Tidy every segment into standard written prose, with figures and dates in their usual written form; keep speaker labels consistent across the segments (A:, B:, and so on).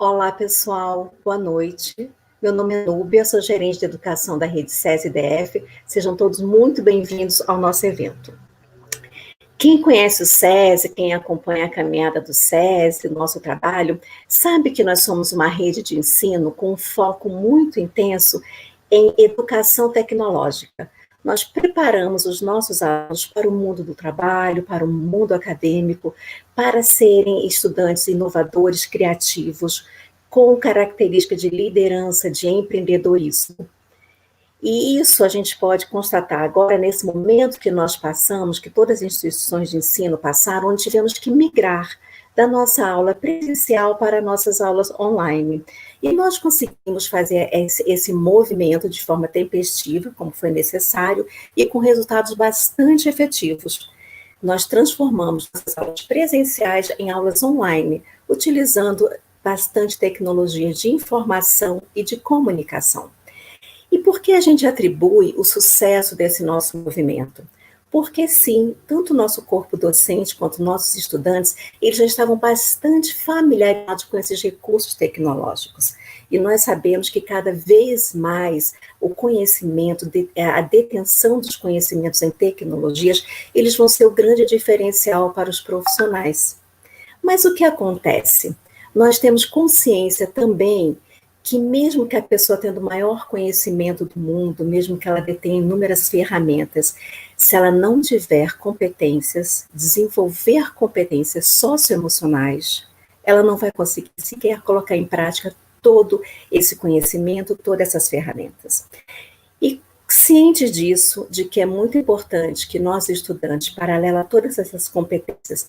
A: Olá, pessoal. Boa noite. Meu nome é Núbia, sou gerente de educação da rede SESI-DF. Sejam todos muito bem-vindos ao nosso evento. Quem conhece o SESI, quem acompanha a caminhada do SESI, o nosso trabalho, sabe que nós somos uma rede de ensino com um foco muito intenso em educação tecnológica. Nós preparamos os nossos alunos para o mundo do trabalho, para o mundo acadêmico, para serem estudantes inovadores, criativos, com característica de liderança, de empreendedorismo. E isso a gente pode constatar agora, nesse momento que nós passamos, que todas as instituições de ensino passaram, onde tivemos que migrar da nossa aula presencial para nossas aulas online. E nós conseguimos fazer esse movimento de forma tempestiva, como foi necessário, e com resultados bastante efetivos. Nós transformamos nossas aulas presenciais em aulas online, utilizando bastante tecnologia de informação e de comunicação. E por que a gente atribui o sucesso desse nosso movimento? Porque sim, tanto o nosso corpo docente quanto nossos estudantes, eles já estavam bastante familiarizados com esses recursos tecnológicos. E nós sabemos que cada vez mais o conhecimento, a detenção dos conhecimentos em tecnologias, eles vão ser o grande diferencial para os profissionais. Mas o que acontece? Nós temos consciência também que mesmo que a pessoa tendo o maior conhecimento do mundo, mesmo que ela detenha inúmeras ferramentas, se ela não tiver competências, desenvolver competências socioemocionais, ela não vai conseguir sequer colocar em prática todo esse conhecimento, todas essas ferramentas. E cientes disso, de que é muito importante que nós estudantes, paralelo a todas essas competências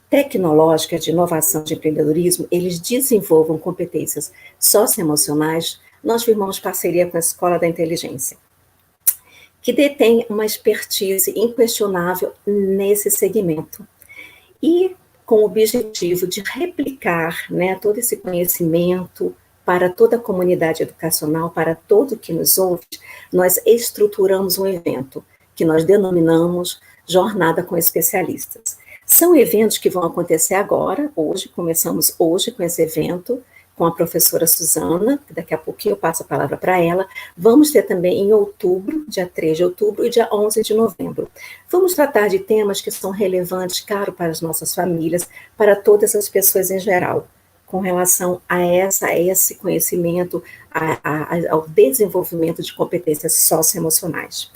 A: tecnológicas de inovação, de empreendedorismo, eles desenvolvam competências socioemocionais, nós firmamos parceria com a Escola da Inteligência, que detém uma expertise inquestionável nesse segmento. E com o objetivo de replicar, todo esse conhecimento para toda a comunidade educacional, para todo que nos ouve, nós estruturamos um evento que nós denominamos Jornada com Especialistas. São eventos que vão acontecer agora, hoje, começamos hoje com esse evento, com a professora Suzana, que daqui a pouquinho eu passo a palavra para ela. Vamos ter também em outubro, dia 3 de outubro e dia 11 de novembro. Vamos tratar de temas que são relevantes, caro para as nossas famílias, para todas as pessoas em geral, com relação a esse conhecimento, ao desenvolvimento de competências socioemocionais.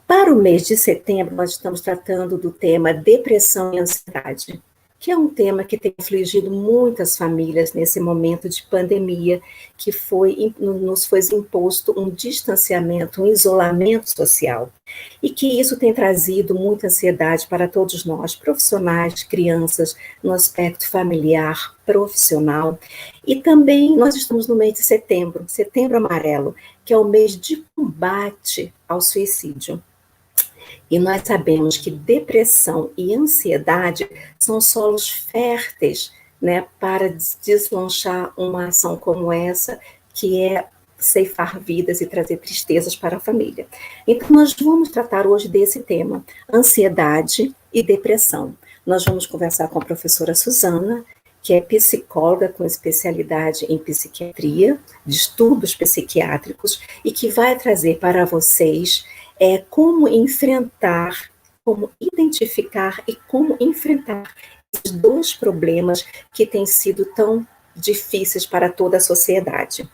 A: Para o mês de setembro, nós estamos tratando do tema depressão e ansiedade, que é um tema que tem afligido muitas famílias nesse momento de pandemia, que nos foi imposto um distanciamento, um isolamento social, e que isso tem trazido muita ansiedade para todos nós, profissionais, crianças, no aspecto familiar, profissional, e também nós estamos no mês de setembro, Setembro Amarelo, que é o mês de combate ao suicídio. E nós sabemos que depressão e ansiedade são solos férteis, para deslanchar uma ação como essa, que é ceifar vidas e trazer tristezas para a família. Então, nós vamos tratar hoje desse tema, ansiedade e depressão. Nós vamos conversar com a professora Suzana, que é psicóloga com especialidade em psiquiatria, distúrbios psiquiátricos, e que vai trazer para vocês como enfrentar, como identificar e como enfrentar esses dois problemas que têm sido tão difíceis para toda a sociedade.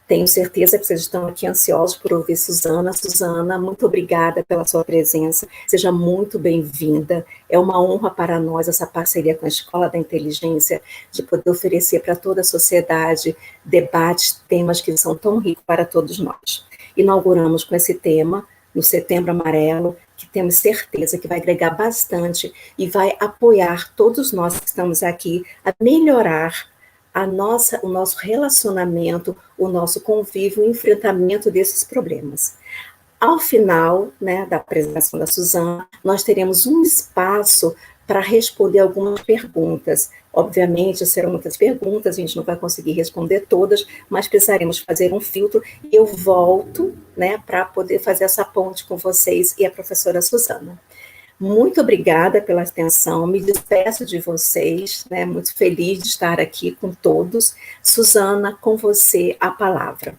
A: Tenho certeza que vocês estão aqui ansiosos por ouvir Suzana. Suzana, muito obrigada pela sua presença, seja muito bem-vinda. É uma honra para nós essa parceria com a Escola da Inteligência, de poder oferecer para toda a sociedade debates, temas que são tão ricos para todos nós. Inauguramos com esse tema, no Setembro Amarelo, que temos certeza que vai agregar bastante e vai apoiar todos nós que estamos aqui a melhorar o nosso relacionamento, o nosso convívio, o enfrentamento desses problemas. Ao final, da apresentação da Suzana, nós teremos um espaço para responder algumas perguntas. Obviamente, serão muitas perguntas, a gente não vai conseguir responder todas, mas precisaremos fazer um filtro e eu volto, para poder fazer essa ponte com vocês e a professora Suzana. Muito obrigada pela atenção, me despeço de vocês, né? Muito feliz de estar aqui com todos. Suzana, com você a palavra.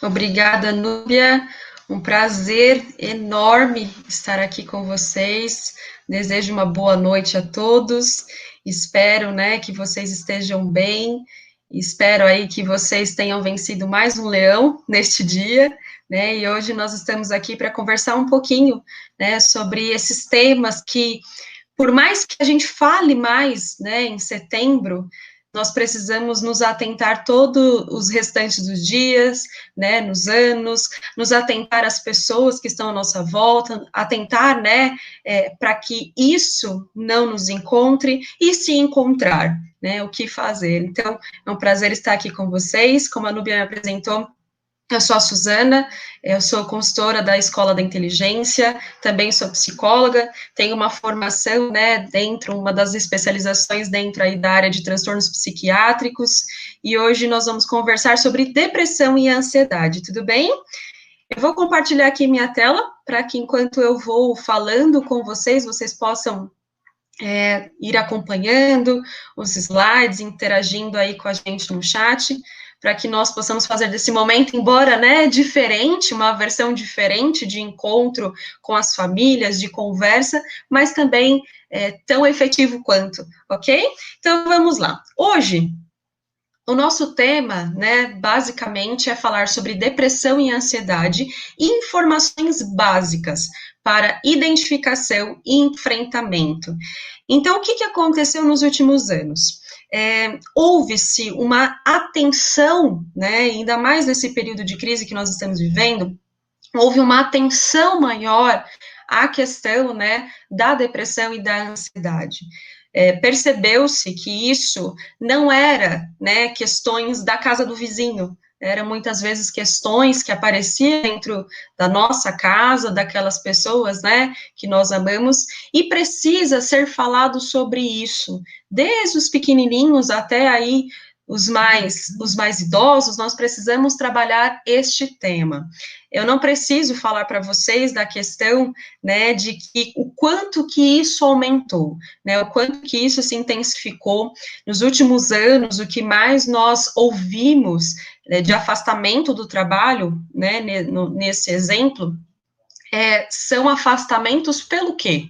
B: Obrigada, Núbia. Um prazer enorme estar aqui com vocês. Desejo uma boa noite a todos. Espero, né, que vocês estejam bem. Espero aí que vocês tenham vencido mais um leão neste dia, né? E hoje nós estamos aqui para conversar um pouquinho, né, sobre esses temas que, por mais que a gente fale mais, né, em setembro, nós precisamos nos atentar todos os restantes dos dias, né, nos anos, nos atentar às pessoas que estão à nossa volta, atentar, né, para que isso não nos encontre e se encontrar, né, o que fazer. Então, é um prazer estar aqui com vocês, como a Núbia me apresentou, eu sou a Suzana, eu sou consultora da Escola da Inteligência, também sou psicóloga, tenho uma formação, né, uma das especializações dentro aí da área de transtornos psiquiátricos, e hoje nós vamos conversar sobre depressão e ansiedade, tudo bem? Eu vou compartilhar aqui minha tela, para que enquanto eu vou falando com vocês, vocês possam ir acompanhando os slides, interagindo aí com a gente no chat, para que nós possamos fazer desse momento, embora, né, diferente, uma versão diferente de encontro com as famílias, de conversa, mas também tão efetivo quanto, ok? Então, vamos lá. Hoje, o nosso tema, né, basicamente é falar sobre depressão e ansiedade e informações básicas para identificação e enfrentamento. Então, o que aconteceu nos últimos anos? Houve-se uma atenção, né, ainda mais nesse período de crise que nós estamos vivendo, houve uma atenção maior à questão, né, da depressão e da ansiedade. Percebeu-se que isso não era, né, questões da casa do vizinho, eram muitas vezes questões que apareciam dentro da nossa casa, daquelas pessoas, né, que nós amamos, e precisa ser falado sobre isso, desde os pequenininhos até aí os mais idosos, nós precisamos trabalhar este tema. Eu não preciso falar para vocês da questão, né, de que o quanto que isso aumentou, né, o quanto que isso se intensificou nos últimos anos, o que mais nós ouvimos, né, de afastamento do trabalho, né, nesse exemplo, são afastamentos pelo quê?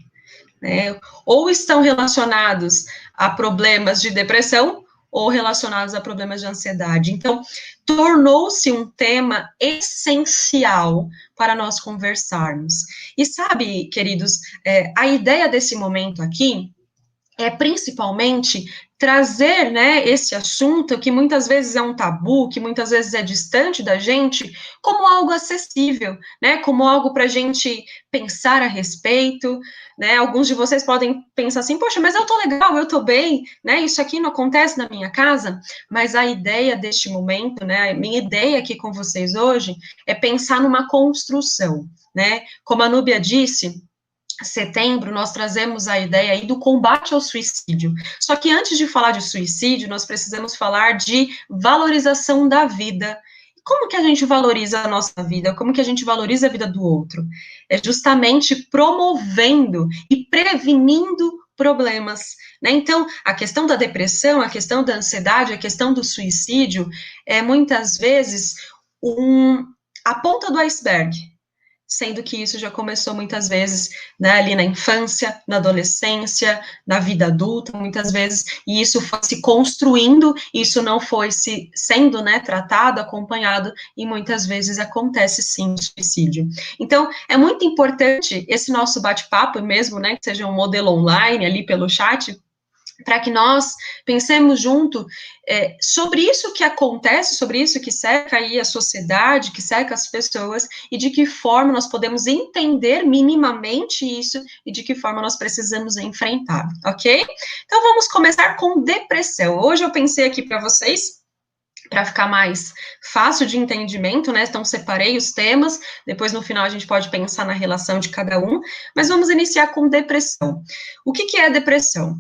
B: Né, ou estão relacionados a problemas de depressão, ou relacionados a problemas de ansiedade. Então, tornou-se um tema essencial para nós conversarmos. E sabe, queridos, a ideia desse momento aqui é principalmente trazer, né, esse assunto que muitas vezes é um tabu, que muitas vezes é distante da gente, como algo acessível, né, como algo para a gente pensar a respeito, né, alguns de vocês podem pensar assim, poxa, mas eu tô legal, eu tô bem, né, isso aqui não acontece na minha casa, mas a ideia deste momento, né, a minha ideia aqui com vocês hoje é pensar numa construção, né, como a Núbia disse, setembro, nós trazemos a ideia aí do combate ao suicídio. Só que antes de falar de suicídio, nós precisamos falar de valorização da vida. Como que a gente valoriza a nossa vida? Como que a gente valoriza a vida do outro? É justamente promovendo e prevenindo problemas, né? Então, a questão da depressão, a questão da ansiedade, a questão do suicídio é muitas vezes a ponta do iceberg, sendo que isso já começou muitas vezes, né, ali na infância, na adolescência, na vida adulta, muitas vezes, e isso foi se construindo, isso não foi sendo, né, tratado, acompanhado, e muitas vezes acontece sim o suicídio. Então, é muito importante esse nosso bate-papo mesmo, né, que seja um modelo online, ali pelo chat, para que nós pensemos junto sobre isso que acontece, sobre isso que cerca aí a sociedade, que cerca as pessoas, e de que forma nós podemos entender minimamente isso, e de que forma nós precisamos enfrentar, ok? Então, vamos começar com depressão. Hoje eu pensei aqui para vocês, para ficar mais fácil de entendimento, né, então separei os temas, depois no final a gente pode pensar na relação de cada um, mas vamos iniciar com depressão. O que é depressão?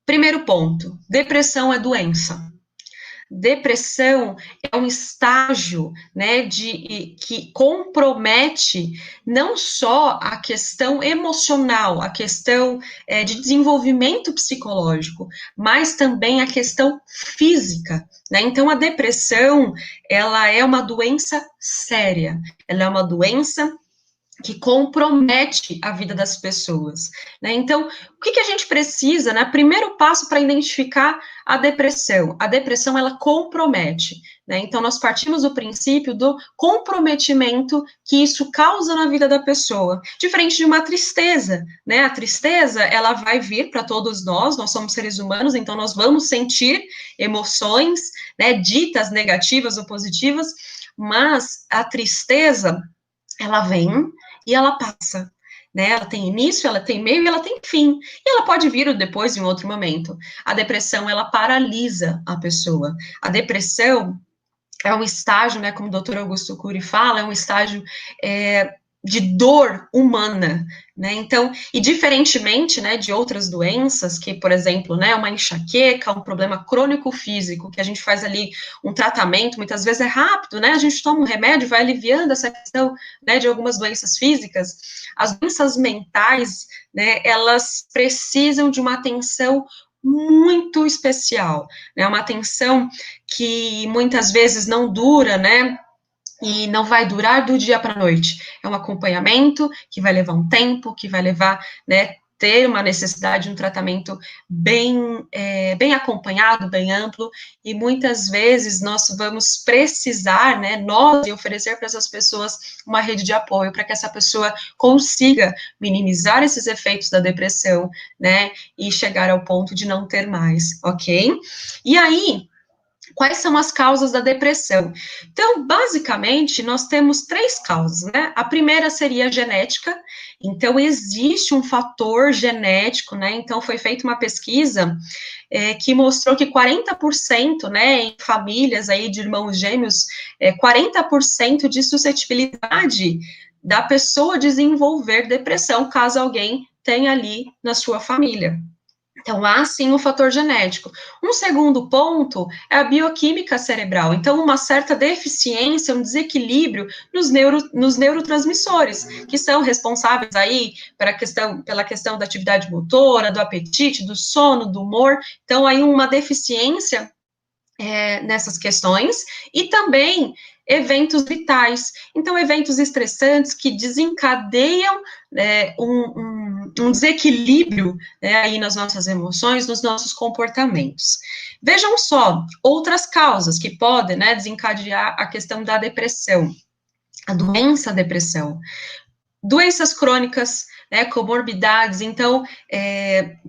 B: Primeiro ponto, depressão é doença. depressão é um estágio, né, que compromete não só a questão emocional, a questão de desenvolvimento psicológico, mas também a questão física, né? Então, a depressão, ela é uma doença séria, ela é uma doença que compromete a vida das pessoas, né? Então, o que a gente precisa, né? Primeiro passo para identificar a depressão. A depressão, ela compromete, né? Então, nós partimos do princípio do comprometimento que isso causa na vida da pessoa, diferente de uma tristeza, né? A tristeza, ela vai vir para todos nós somos seres humanos, então nós vamos sentir emoções, né? Ditas negativas ou positivas, mas a tristeza, ela vem e ela passa, né? Ela tem início, ela tem meio e ela tem fim. E ela pode vir depois em outro momento. A depressão, ela paralisa a pessoa. A depressão é um estágio, né, como o Dr. Augusto Cury fala, é um estágio de dor humana, né, então, e diferentemente, né, de outras doenças, que, por exemplo, né, uma enxaqueca, um problema crônico físico, que a gente faz ali um tratamento, muitas vezes é rápido, né, a gente toma um remédio, vai aliviando essa questão, né, de algumas doenças físicas, as doenças mentais, né, elas precisam de uma atenção muito especial, né, uma atenção que muitas vezes não dura, né, e não vai durar do dia para a noite. É um acompanhamento que vai levar um tempo, que vai levar, né, ter uma necessidade de um tratamento bem acompanhado, bem amplo, e muitas vezes nós vamos precisar, né, nós, oferecer para essas pessoas uma rede de apoio, para que essa pessoa consiga minimizar esses efeitos da depressão, né, e chegar ao ponto de não ter mais, ok? E aí, quais são as causas da depressão? Então, basicamente, nós temos 3 causas, né? A primeira seria a genética, então existe um fator genético, né? Então, foi feita uma pesquisa que mostrou que 40%, né, em famílias aí de irmãos gêmeos, 40% de suscetibilidade da pessoa desenvolver depressão, caso alguém tenha ali na sua família. Então, há sim um fator genético. Um segundo ponto é a bioquímica cerebral. Então, uma certa deficiência, um desequilíbrio nos neurotransmissores, que são responsáveis aí pela questão da atividade motora, do apetite, do sono, do humor. Então, aí uma deficiência nessas questões, e também eventos vitais. Então, eventos estressantes que desencadeiam um desequilíbrio, né, aí nas nossas emoções, nos nossos comportamentos. Vejam só, outras causas que podem, né, desencadear a questão da depressão, a doença depressão. Doenças crônicas, né, comorbidades, então,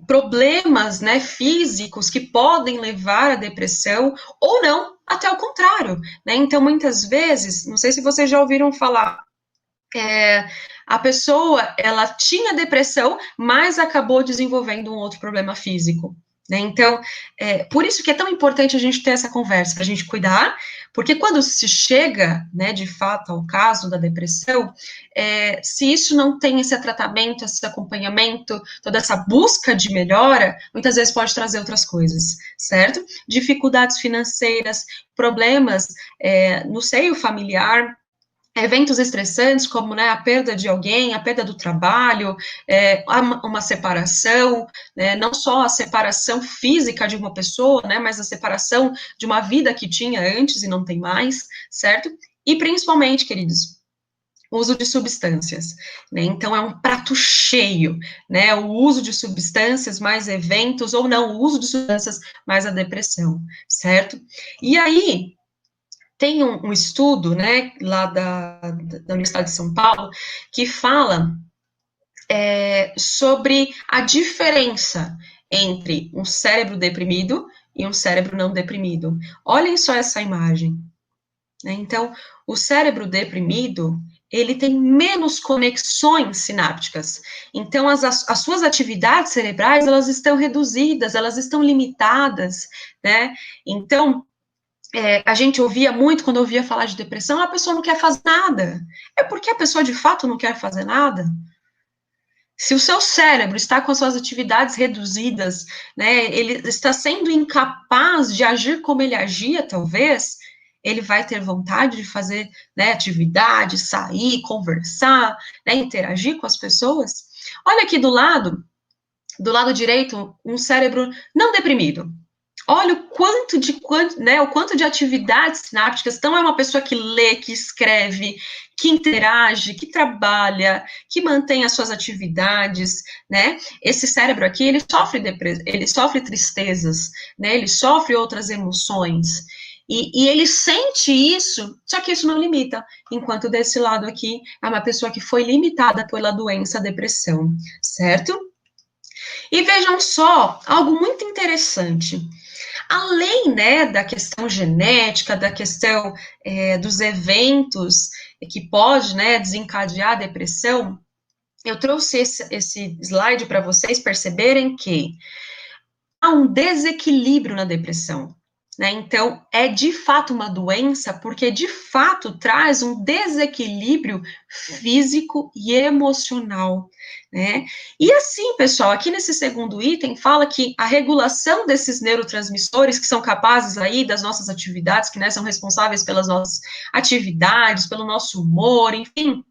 B: problemas, né, físicos que podem levar à depressão, ou não, até o contrário, né, então, muitas vezes, não sei se vocês já ouviram falar, a pessoa, ela tinha depressão, mas acabou desenvolvendo um outro problema físico, né, então, por isso que é tão importante a gente ter essa conversa, para a gente cuidar, porque quando se chega, né, de fato, ao caso da depressão, se isso não tem esse tratamento, esse acompanhamento, toda essa busca de melhora, muitas vezes pode trazer outras coisas, certo? Dificuldades financeiras, problemas no seio familiar, eventos estressantes, como, né, a perda de alguém, a perda do trabalho, uma separação, né, não só a separação física de uma pessoa, né, mas a separação de uma vida que tinha antes e não tem mais, certo? E principalmente, queridos, uso de substâncias, né, então é um prato cheio, né, o uso de substâncias mais eventos, ou não, o uso de substâncias mais a depressão, certo? E aí, tem um estudo, né, lá da Universidade de São Paulo, que fala sobre a diferença entre um cérebro deprimido e um cérebro não deprimido. Olhem só essa imagem, né? Então, o cérebro deprimido, ele tem menos conexões sinápticas. Então, as suas atividades cerebrais, elas estão reduzidas, elas estão limitadas, né? Então, a gente ouvia muito, quando ouvia falar de depressão, a pessoa não quer fazer nada. É porque a pessoa, de fato, não quer fazer nada? Se o seu cérebro está com as suas atividades reduzidas, né, ele está sendo incapaz de agir como ele agia, talvez, ele vai ter vontade de fazer, né, atividade, sair, conversar, né, interagir com as pessoas. Olha aqui do lado direito, um cérebro não deprimido. Olha o quanto de atividades sinápticas. Então, é uma pessoa que lê, que escreve, que interage, que trabalha, que mantém as suas atividades, né? Esse cérebro aqui, ele sofre tristezas, né? Ele sofre outras emoções. E ele sente isso, só que isso não limita. Enquanto desse lado aqui, é uma pessoa que foi limitada pela doença, a depressão, certo? E vejam só, algo muito interessante. Além, né, da questão genética, da questão dos eventos que pode, né, desencadear a depressão, eu trouxe esse slide para vocês perceberem que há um desequilíbrio na depressão, né? Então, é de fato uma doença, porque de fato traz um desequilíbrio físico e emocional, né? E assim, pessoal, aqui nesse segundo item fala que a regulação desses neurotransmissores que são capazes aí das nossas atividades, que, né, são responsáveis pelas nossas atividades, pelo nosso humor, enfim,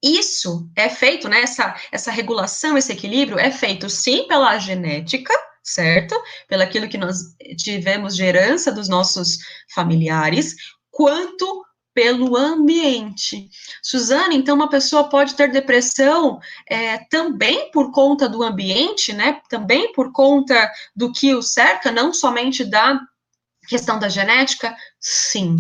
B: isso é feito, né, essa regulação, esse equilíbrio é feito sim pela genética, certo? Pelo aquilo que nós tivemos de herança dos nossos familiares, quanto pelo ambiente. Suzana, então uma pessoa pode ter depressão também por conta do ambiente, né? Também por conta do que o cerca, não somente da questão da genética? Sim.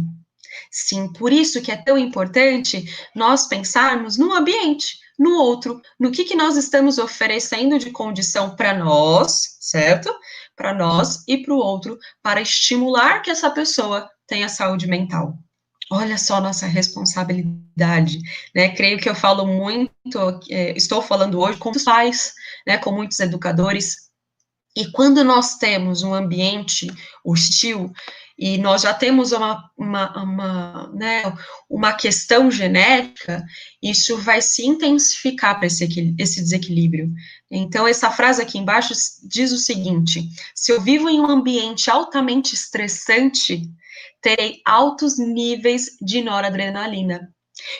B: Sim, por isso que é tão importante nós pensarmos no ambiente, no outro, no que nós estamos oferecendo de condição para nós, certo? Para nós e para o outro, para estimular que essa pessoa tenha saúde mental. Olha só nossa responsabilidade, né? Creio que eu falo muito, estou falando hoje com os pais, né? Com muitos educadores. E quando nós temos um ambiente hostil, e nós já temos né, uma questão genética, isso vai se intensificar para esse desequilíbrio. Então, essa frase aqui embaixo diz o seguinte: se eu vivo em um ambiente altamente estressante, terei altos níveis de noradrenalina.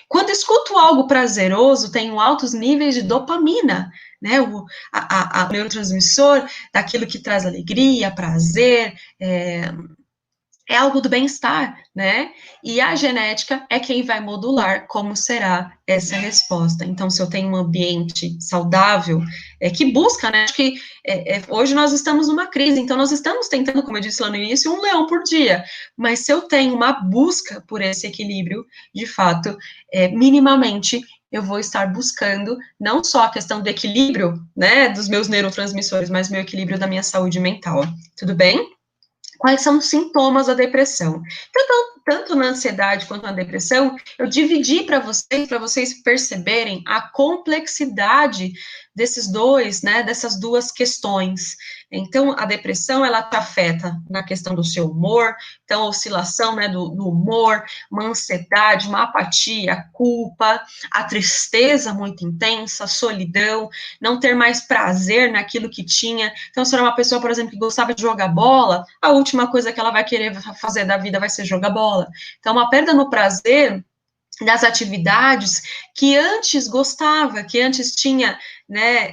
B: Quando escuto algo prazeroso, tenho altos níveis de dopamina, né? O neurotransmissor daquilo que traz alegria, prazer, é algo do bem-estar, né? E a genética é quem vai modular como será essa resposta. Então, se eu tenho um ambiente saudável, que busca, né? Acho que hoje nós estamos numa crise, então nós estamos tentando, como eu disse lá no início, um leão por dia. Mas se eu tenho uma busca por esse equilíbrio, de fato, minimamente eu vou estar buscando não só a questão do equilíbrio, né, dos meus neurotransmissores, mas meu equilíbrio da minha saúde mental. Tudo bem? Quais são os sintomas da depressão? Então, tanto na ansiedade quanto na depressão, eu dividi para vocês perceberem a complexidade desses dois, né, dessas duas questões. Então, a depressão, ela te afeta na questão do seu humor, então, a oscilação, né, do humor, uma ansiedade, uma apatia, culpa, a tristeza muito intensa, a solidão, não ter mais prazer naquilo que tinha. Então, se era uma pessoa, por exemplo, que gostava de jogar bola, a última coisa que ela vai querer fazer da vida vai ser jogar bola. Então, uma perda no prazer das atividades que antes gostava, que antes tinha, né,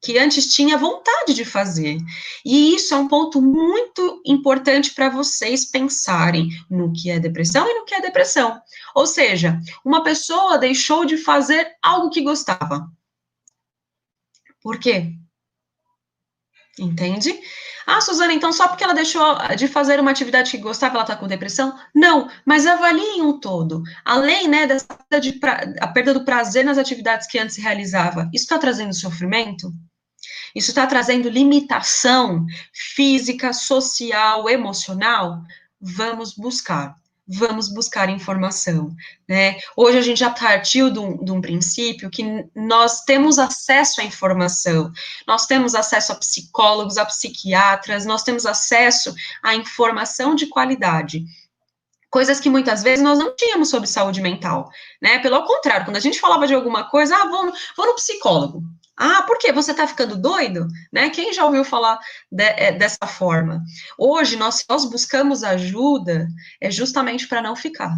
B: que antes tinha vontade de fazer. E isso é um ponto muito importante para vocês pensarem no que é depressão e no que é depressão. Ou seja, uma pessoa deixou de fazer algo que gostava. Por quê? Entende? Ah, Suzana, então só porque ela deixou de fazer uma atividade que gostava, ela está com depressão? Não, mas avaliem um todo. Além, né, a perda do prazer nas atividades que antes realizava, isso está trazendo sofrimento? Isso está trazendo limitação física, social, emocional? Vamos buscar informação, né? Hoje a gente já partiu de um princípio que nós temos acesso à informação, nós temos acesso a psicólogos, a psiquiatras, nós temos acesso à informação de qualidade. Coisas que muitas vezes nós não tínhamos sobre saúde mental, né? Pelo contrário, quando a gente falava de alguma coisa, vou no psicólogo. Ah, por quê? Você tá ficando doido? Né? Quem já ouviu falar dessa forma? Hoje, nós buscamos ajuda justamente para não ficar.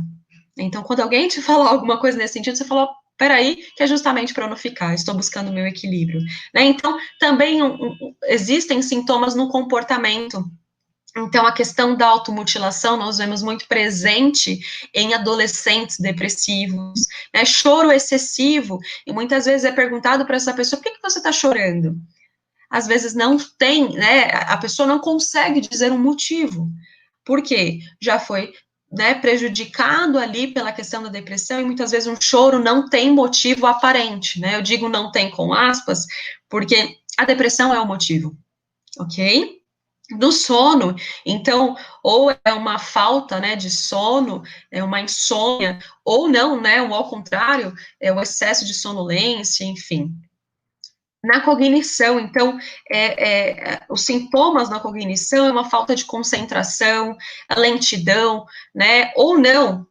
B: Então, quando alguém te falar alguma coisa nesse sentido, você fala, peraí, que é justamente para eu não ficar, estou buscando o meu equilíbrio. Né? Então, também existem sintomas no comportamento. Então, a questão da automutilação nós vemos muito presente em adolescentes depressivos, né? Choro excessivo, e muitas vezes é perguntado para essa pessoa, por que você está chorando? Às vezes não tem, né? A pessoa não consegue dizer um motivo. Por quê? Já foi, né, prejudicado ali pela questão da depressão, e muitas vezes um choro não tem motivo aparente, né? Eu digo não tem com aspas, porque a depressão é o motivo, ok? Do sono, então, ou é uma falta, né, de sono, é uma insônia, ou não, né, ou ao contrário, é o excesso de sonolência, enfim. Na cognição, então, os sintomas na cognição é uma falta de concentração, a lentidão, né, ou não,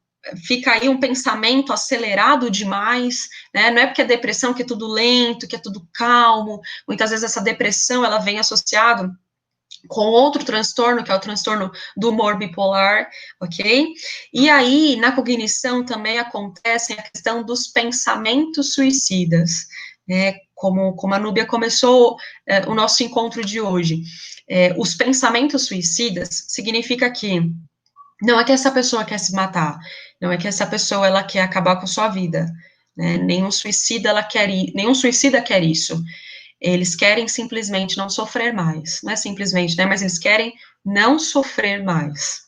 B: fica aí um pensamento acelerado demais, né, não é porque é depressão que é tudo lento, que é tudo calmo, muitas vezes essa depressão, ela vem associado com outro transtorno, que é o transtorno do humor bipolar, ok? E aí, na cognição também acontece a questão dos pensamentos suicidas, né? Como a Núbia começou o nosso encontro de hoje. Os pensamentos suicidas significa que não é que essa pessoa quer se matar, não é que essa pessoa ela quer acabar com sua vida, né? Nenhum suicida quer isso. Eles querem simplesmente não sofrer mais. Não é simplesmente, né? Mas eles querem não sofrer mais.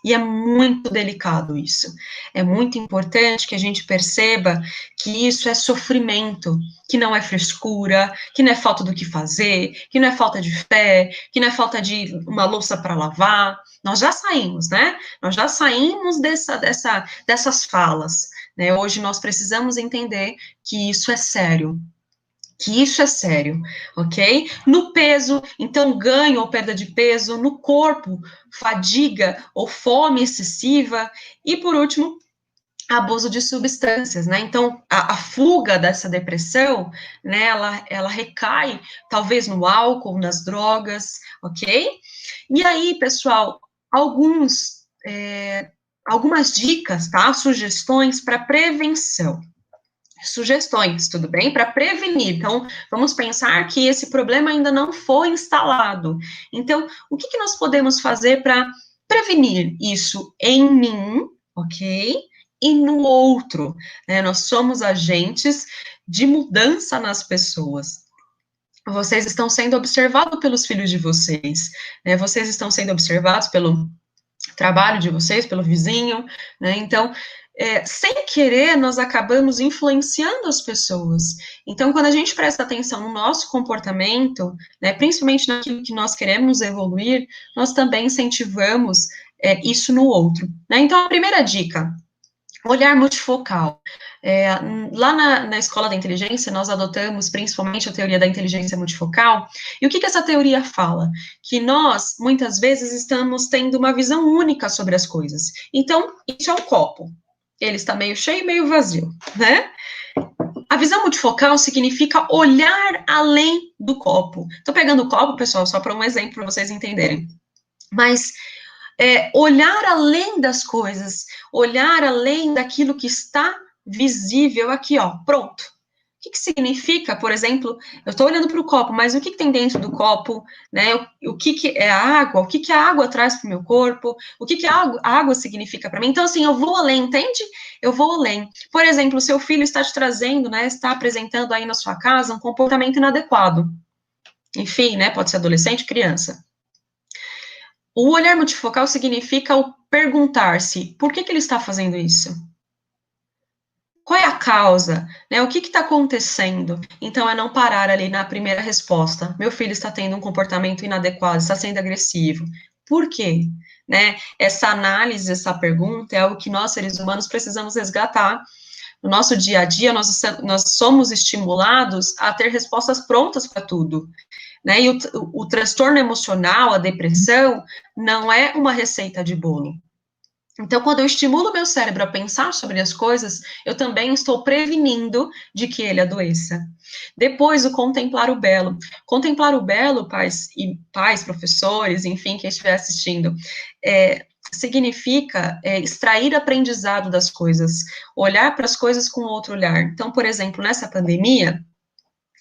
B: E é muito delicado isso. É muito importante que a gente perceba que isso é sofrimento, que não é frescura, que não é falta do que fazer, que não é falta de fé, que não é falta de uma louça para lavar. Nós já saímos, né? Nós já saímos dessas falas. Né? Hoje nós precisamos entender que isso é sério, ok? No peso, então ganho ou perda de peso, no corpo, fadiga ou fome excessiva, e por último, abuso de substâncias, né? Então, a fuga dessa depressão, né, ela recai talvez no álcool, nas drogas, ok? E aí, pessoal, algumas dicas, tá? Sugestões para prevenção. Sugestões, tudo bem? Para prevenir. Então, vamos pensar que esse problema ainda não foi instalado. Então, o que nós podemos fazer para prevenir isso em mim, ok? E no outro, né? Nós somos agentes de mudança nas pessoas. Vocês estão sendo observados pelos filhos de vocês, né? Vocês estão sendo observados pelo trabalho de vocês, pelo vizinho, né? Então, sem querer, nós acabamos influenciando as pessoas. Então, quando a gente presta atenção no nosso comportamento, né, principalmente naquilo que nós queremos evoluir, nós também incentivamos isso no outro. Né? Então, a primeira dica, olhar multifocal. Lá na Escola da Inteligência, nós adotamos principalmente a teoria da inteligência multifocal. E o que essa teoria fala? Que nós, muitas vezes, estamos tendo uma visão única sobre as coisas. Então, isso é um copo. Ele está meio cheio e meio vazio, né? A visão multifocal significa olhar além do copo. Estou pegando o copo, pessoal, só para um exemplo para vocês entenderem. Mas olhar além das coisas, olhar além daquilo que está visível aqui, ó, pronto. O que significa, por exemplo, eu estou olhando para o copo, mas o que tem dentro do copo, né? O que é a água? O que a água traz para o meu corpo? O que a água significa para mim? Então, assim, eu vou além, entende? Eu vou além. Por exemplo, o seu filho está te trazendo, né? Está apresentando aí na sua casa um comportamento inadequado. Enfim, né? Pode ser adolescente, criança. O olhar multifocal significa o perguntar-se por que ele está fazendo isso? Qual é a causa? Né? O que está acontecendo? Então, é não parar ali na primeira resposta. Meu filho está tendo um comportamento inadequado, está sendo agressivo. Por quê? Né? Essa análise, essa pergunta é algo que nós, seres humanos, precisamos resgatar. No nosso dia a dia, nós somos estimulados a ter respostas prontas para tudo. Né? E o transtorno emocional, a depressão, não é uma receita de bolo. Então, quando eu estimulo o meu cérebro a pensar sobre as coisas, eu também estou prevenindo de que ele adoeça. Depois, o contemplar o belo. Contemplar o belo, pais, professores, enfim, quem estiver assistindo, significa extrair aprendizado das coisas, olhar para as coisas com outro olhar. Então, por exemplo, nessa pandemia,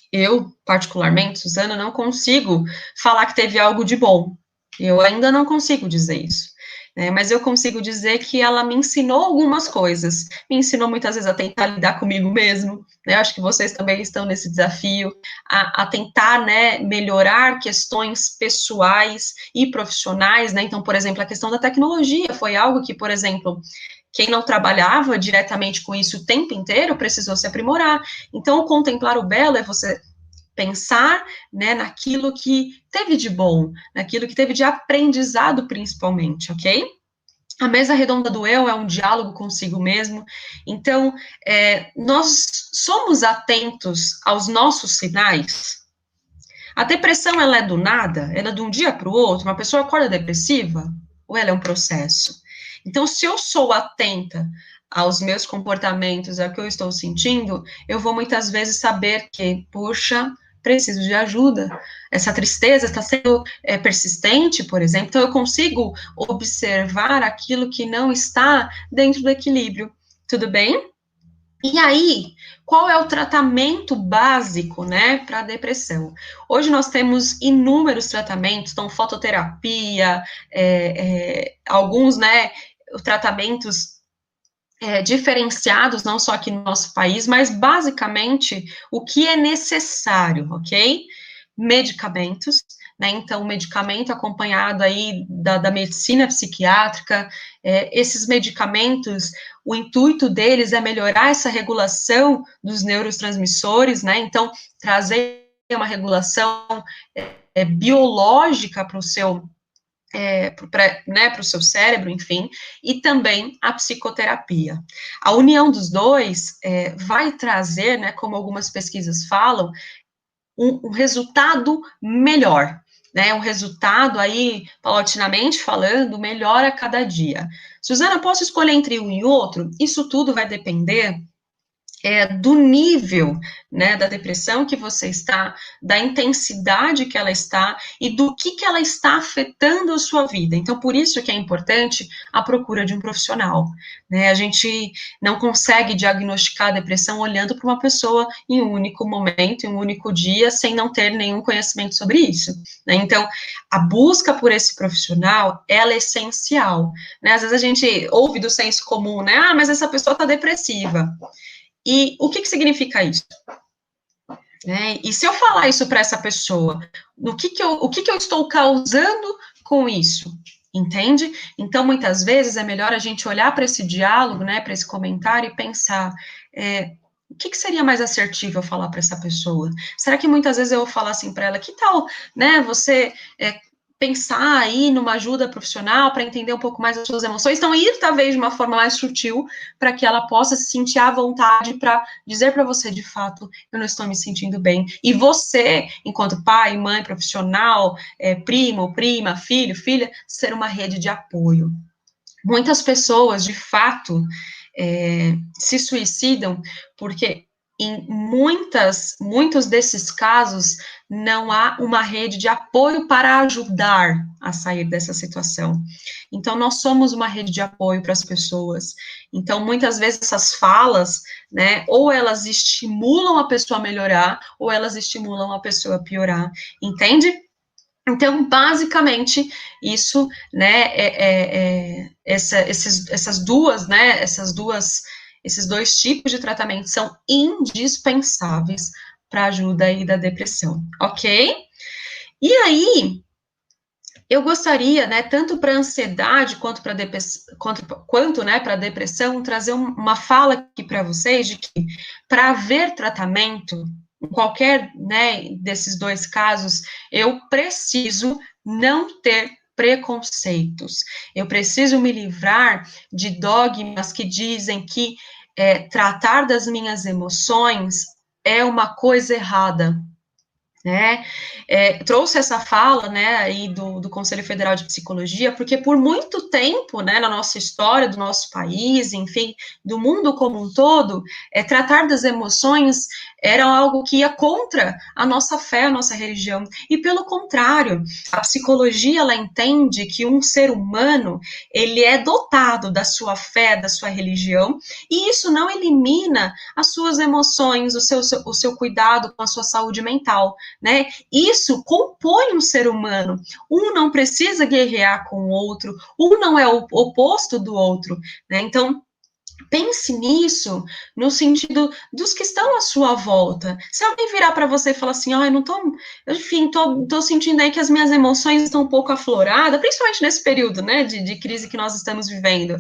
B: eu, particularmente, Suzana, não consigo falar que teve algo de bom. Eu ainda não consigo dizer isso. Né, mas eu consigo dizer que ela me ensinou algumas coisas. Me ensinou muitas vezes a tentar lidar comigo mesmo. Né, acho que vocês também estão nesse desafio, a tentar, né, melhorar questões pessoais e profissionais. Né, então, por exemplo, a questão da tecnologia foi algo que, por exemplo, quem não trabalhava diretamente com isso o tempo inteiro precisou se aprimorar. Então, contemplar o belo é você pensar, né, naquilo que teve de bom, naquilo que teve de aprendizado, principalmente, ok? A mesa redonda do eu é um diálogo consigo mesmo. Então, nós somos atentos aos nossos sinais. A depressão, ela é do nada? Ela é de um dia para o outro? Uma pessoa acorda depressiva? Ou ela é um processo? Então, se eu sou atenta aos meus comportamentos, ao que eu estou sentindo, eu vou muitas vezes saber que, puxa, preciso de ajuda. Essa tristeza está sendo persistente, por exemplo, então eu consigo observar aquilo que não está dentro do equilíbrio. Tudo bem? E aí, qual é o tratamento básico, né, para a depressão? Hoje nós temos inúmeros tratamentos, então fototerapia, alguns, né, tratamentos diferenciados, não só aqui no nosso país, mas basicamente o que é necessário, ok? Medicamentos, né? Então, medicamento acompanhado aí da medicina psiquiátrica, esses medicamentos, o intuito deles é melhorar essa regulação dos neurotransmissores, né? Então, trazer uma regulação biológica para o seu para o seu cérebro, enfim, e também a psicoterapia. A união dos dois vai trazer, né, como algumas pesquisas falam, um resultado melhor, né, um resultado aí, paulatinamente falando, melhor a cada dia. Suzana, posso escolher entre um e outro? Isso tudo vai depender do nível, né, da depressão que você está, da intensidade que ela está e do que ela está afetando a sua vida. Então, por isso que é importante a procura de um profissional, né? A gente não consegue diagnosticar a depressão olhando para uma pessoa em um único momento, em um único dia, sem não ter nenhum conhecimento sobre isso, né? Então, a busca por esse profissional, ela é essencial, né? Às vezes a gente ouve do senso comum, né? Ah, mas essa pessoa está depressiva. E o que significa isso? E se eu falar isso para essa pessoa, o que eu estou causando com isso? Entende? Então, muitas vezes é melhor a gente olhar para esse diálogo, né, para esse comentário e pensar, o que seria mais assertivo eu falar para essa pessoa? Será que muitas vezes eu vou falar assim para ela, que tal, né, você pensar aí numa ajuda profissional para entender um pouco mais as suas emoções, então ir talvez de uma forma mais sutil para que ela possa se sentir à vontade para dizer para você, de fato, eu não estou me sentindo bem. E você, enquanto pai, mãe, profissional, primo, prima, filho, filha, ser uma rede de apoio. Muitas pessoas, de fato, se suicidam porque em muitos desses casos não há uma rede de apoio para ajudar a sair dessa situação. Então, nós somos uma rede de apoio para as pessoas. Então, muitas vezes essas falas, né, ou elas estimulam a pessoa a melhorar, ou elas estimulam a pessoa a piorar. Entende? Então, basicamente, isso, né, essas duas, né, esses dois tipos de tratamento são indispensáveis para a ajuda aí da depressão, ok? E aí, eu gostaria, né, tanto para ansiedade quanto para né, para depressão, trazer uma fala aqui para vocês de que para haver tratamento em qualquer, né, desses dois casos, eu preciso não ter preconceitos. Eu preciso me livrar de dogmas que dizem que tratar das minhas emoções é uma coisa errada. né? Trouxe essa fala, né, aí do Conselho Federal de Psicologia, porque por muito tempo, né, na nossa história, do nosso país, enfim, do mundo como um todo, tratar das emoções era algo que ia contra a nossa fé, a nossa religião, e pelo contrário, a psicologia, ela entende que um ser humano, ele é dotado da sua fé, da sua religião, e isso não elimina as suas emoções, o seu cuidado com a sua saúde mental, né? Isso compõe um ser humano. Um não precisa guerrear com o outro, um não é o oposto do outro, né? Então, pense nisso no sentido dos que estão à sua volta. Se alguém virar para você e falar assim, eu não tô, enfim, tô sentindo aí que as minhas emoções estão um pouco afloradas, principalmente nesse período, né, de crise que nós estamos vivendo.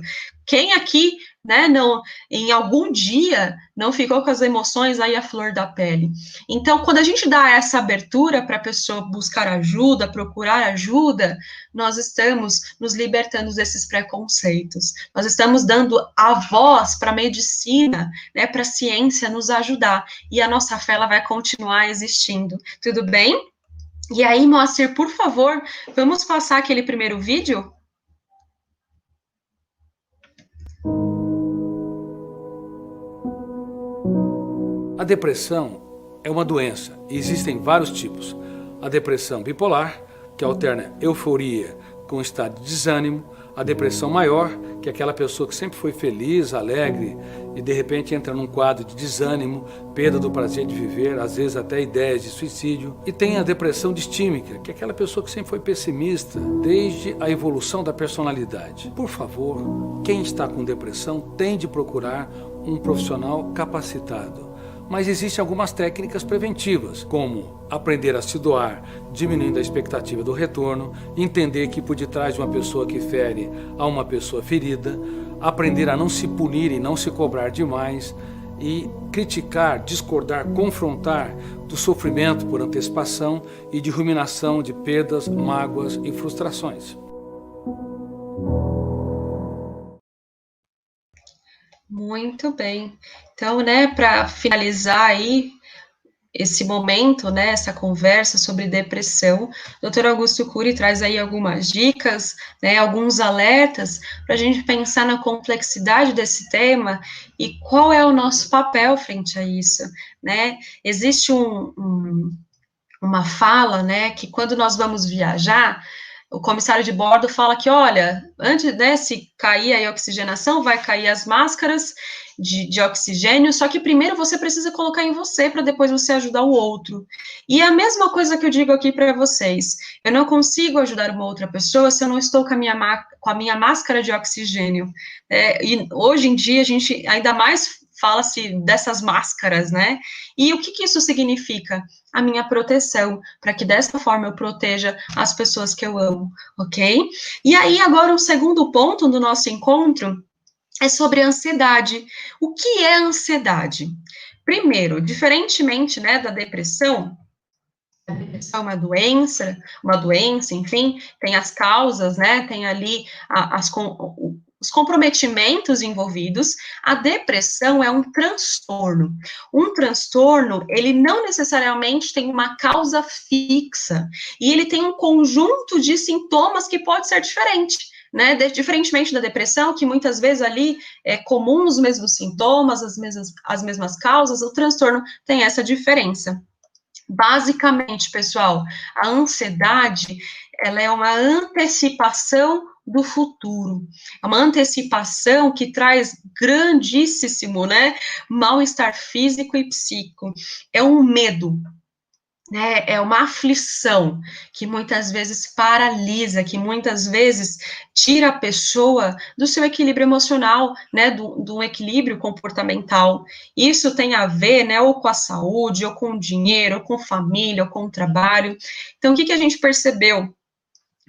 B: Quem aqui, né, não, em algum dia não ficou com as emoções aí à flor da pele? Então, quando a gente dá essa abertura para a pessoa buscar ajuda, procurar ajuda, nós estamos nos libertando desses preconceitos. Nós estamos dando a voz para a medicina, né, para a ciência nos ajudar. E a nossa fé, ela vai continuar existindo. Tudo bem? E aí, Moacir, por favor, vamos passar aquele primeiro vídeo?
C: A depressão é uma doença e existem vários tipos. A depressão bipolar, que alterna euforia com estado de desânimo. A depressão maior, que é aquela pessoa que sempre foi feliz, alegre e de repente entra num quadro de desânimo, perda do prazer de viver, às vezes até ideias de suicídio. E tem a depressão distímica, que é aquela pessoa que sempre foi pessimista desde a evolução da personalidade. Por favor, quem está com depressão tem de procurar um profissional capacitado. Mas existem algumas técnicas preventivas, como aprender a se doar, diminuindo a expectativa do retorno, entender que por detrás de uma pessoa que fere há uma pessoa ferida, aprender a não se punir e não se cobrar demais, e criticar, discordar, confrontar do sofrimento por antecipação e de ruminação de perdas, mágoas e frustrações.
B: Muito bem. Então, né, para finalizar aí esse momento, né, essa conversa sobre depressão, o Dr. Augusto Cury traz aí algumas dicas, né, alguns alertas para a gente pensar na complexidade desse tema e qual é o nosso papel frente a isso, né? Existe uma fala, né, que quando nós vamos viajar, o comissário de bordo fala que, olha, antes, né, se cair a oxigenação, vai cair as máscaras de oxigênio, só que primeiro você precisa colocar em você para depois você ajudar o outro. E é a mesma coisa que eu digo aqui para vocês. Eu não consigo ajudar uma outra pessoa se eu não estou com a minha máscara de oxigênio. E hoje em dia a gente ainda mais fala-se dessas máscaras, né? E o que isso significa? A minha proteção, para que dessa forma eu proteja as pessoas que eu amo, ok? E aí, agora, o segundo ponto do nosso encontro é sobre a ansiedade. O que é a ansiedade? Primeiro, diferentemente, né, da depressão, a depressão é uma doença, enfim, tem as causas, né, tem ali os comprometimentos envolvidos. A depressão é um transtorno. Um transtorno, ele não necessariamente tem uma causa fixa, e ele tem um conjunto de sintomas que pode ser diferente, né, diferentemente da depressão, que muitas vezes ali é comum os mesmos sintomas, as mesmas causas, o transtorno tem essa diferença. Basicamente, pessoal, a ansiedade, ela é uma antecipação do futuro, é uma antecipação que traz grandíssimo, né, mal-estar físico e psíquico, é um medo, né, é uma aflição que muitas vezes paralisa, que muitas vezes tira a pessoa do seu equilíbrio emocional, né, do equilíbrio comportamental. Isso tem a ver, né, ou com a saúde, ou com o dinheiro, ou com família, ou com o trabalho. Então, o que a gente percebeu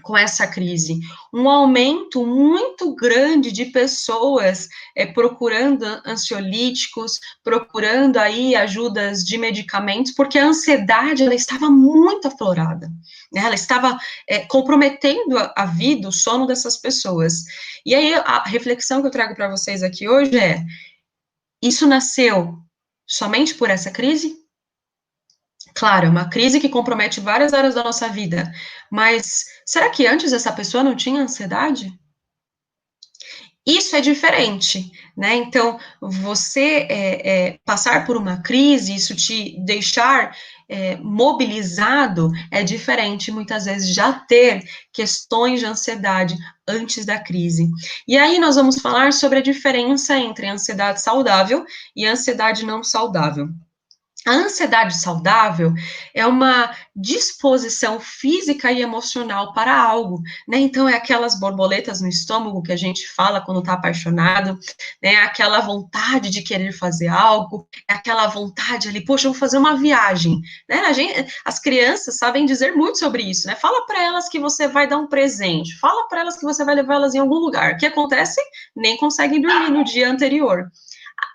B: com essa crise? Um aumento muito grande de pessoas procurando ansiolíticos, procurando aí ajudas de medicamentos, porque a ansiedade, ela estava muito aflorada, né? Ela estava comprometendo a vida, o sono dessas pessoas. E aí, a reflexão que eu trago para vocês aqui hoje é, isso nasceu somente por essa crise? Claro, é uma crise que compromete várias áreas da nossa vida, mas será que antes essa pessoa não tinha ansiedade? Isso é diferente, né? Então, você passar por uma crise, isso te deixar mobilizado, é diferente, muitas vezes, já ter questões de ansiedade antes da crise. E aí nós vamos falar sobre a diferença entre ansiedade saudável e ansiedade não saudável. A ansiedade saudável é uma disposição física e emocional para algo, né? Então, é aquelas borboletas no estômago que a gente fala quando está apaixonado, né? Aquela vontade de querer fazer algo, é aquela vontade ali, poxa, eu vou fazer uma viagem, né? As crianças sabem dizer muito sobre isso, né? Fala para elas que você vai dar um presente, fala para elas que você vai levar elas em algum lugar. O que acontece? Nem conseguem dormir no dia anterior.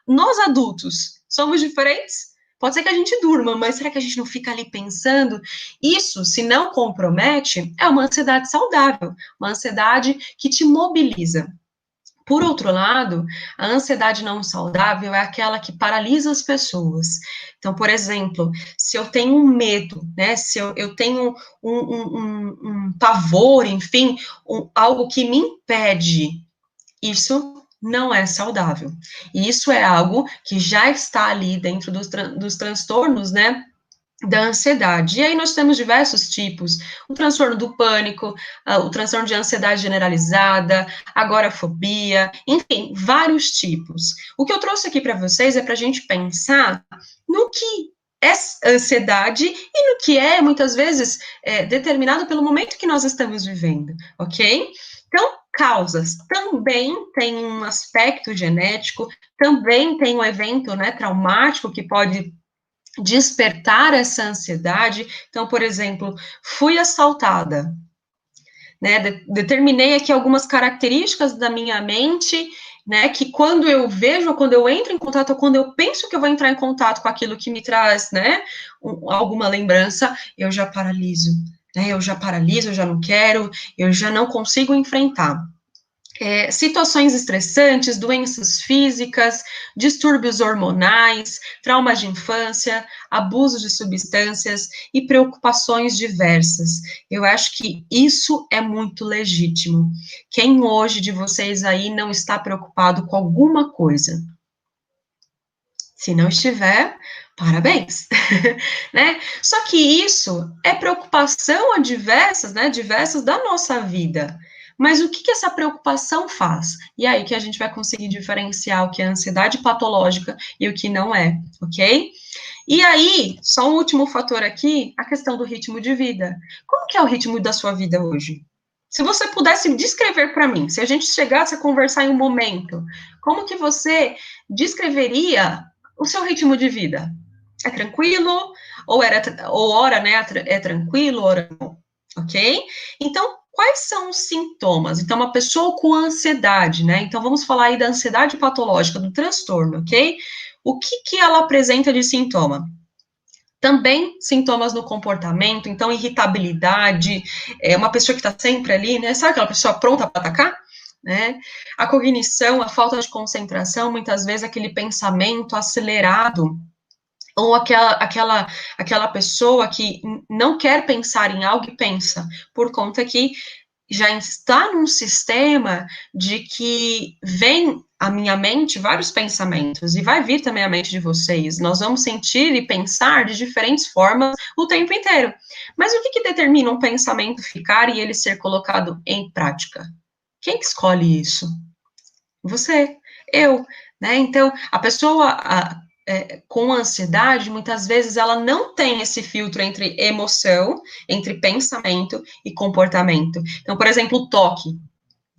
B: Nós adultos somos diferentes? Pode ser que a gente durma, mas será que a gente não fica ali pensando? Isso, se não compromete, é uma ansiedade saudável, uma ansiedade que te mobiliza. Por outro lado, a ansiedade não saudável é aquela que paralisa as pessoas. Então, por exemplo, se eu tenho um medo, né, se eu tenho um pavor, enfim, algo que me impede, isso não é saudável. E isso é algo que já está ali dentro dos transtornos, né, da ansiedade. E aí nós temos diversos tipos: o transtorno do pânico, o transtorno de ansiedade generalizada, agorafobia, enfim, vários tipos. O que eu trouxe aqui para vocês é para a gente pensar no que é ansiedade e no que é, muitas vezes, determinado pelo momento que nós estamos vivendo, ok? Então, causas também tem um aspecto genético, também tem um evento, né, traumático que pode despertar essa ansiedade. Então, por exemplo, fui assaltada, né? Determinei aqui algumas características da minha mente, né? Que quando eu vejo, quando eu entro em contato, ou quando eu penso que eu vou entrar em contato com aquilo que me traz, né? Alguma lembrança, eu já paraliso, né? Eu já paraliso, eu já não quero, eu já não consigo enfrentar. Situações estressantes, doenças físicas, distúrbios hormonais, traumas de infância, abuso de substâncias e preocupações diversas. Eu acho que isso é muito legítimo. Quem hoje de vocês aí não está preocupado com alguma coisa? Se não estiver, parabéns, né? Só que isso é preocupação a diversas, né? Diversas da nossa vida. Mas o que essa preocupação faz? E aí que a gente vai conseguir diferenciar o que é ansiedade patológica e o que não é, ok? E aí, só um último fator aqui, a questão do ritmo de vida. Como que é o ritmo da sua vida hoje? Se você pudesse descrever para mim, se a gente chegasse a conversar em um momento, como que você descreveria o seu ritmo de vida? É tranquilo? Ou hora, né, é tranquilo, hora não, ok? Então, quais são os sintomas? Então, uma pessoa com ansiedade, né? Então, vamos falar aí da ansiedade patológica, do transtorno, ok? O que ela apresenta de sintoma? Também sintomas no comportamento, então irritabilidade, uma pessoa que está sempre ali, né? Sabe aquela pessoa pronta para atacar? Né? A cognição, a falta de concentração, muitas vezes aquele pensamento acelerado, ou aquela pessoa que não quer pensar em algo e pensa, por conta que já está num sistema de que vem à minha mente vários pensamentos, e vai vir também à mente de vocês. Nós vamos sentir e pensar de diferentes formas o tempo inteiro. Mas o que determina um pensamento ficar e ele ser colocado em prática? Quem que escolhe isso? Você, eu, né? Então, a pessoa com ansiedade, muitas vezes ela não tem esse filtro entre emoção, entre pensamento e comportamento. Então, por exemplo, o toque,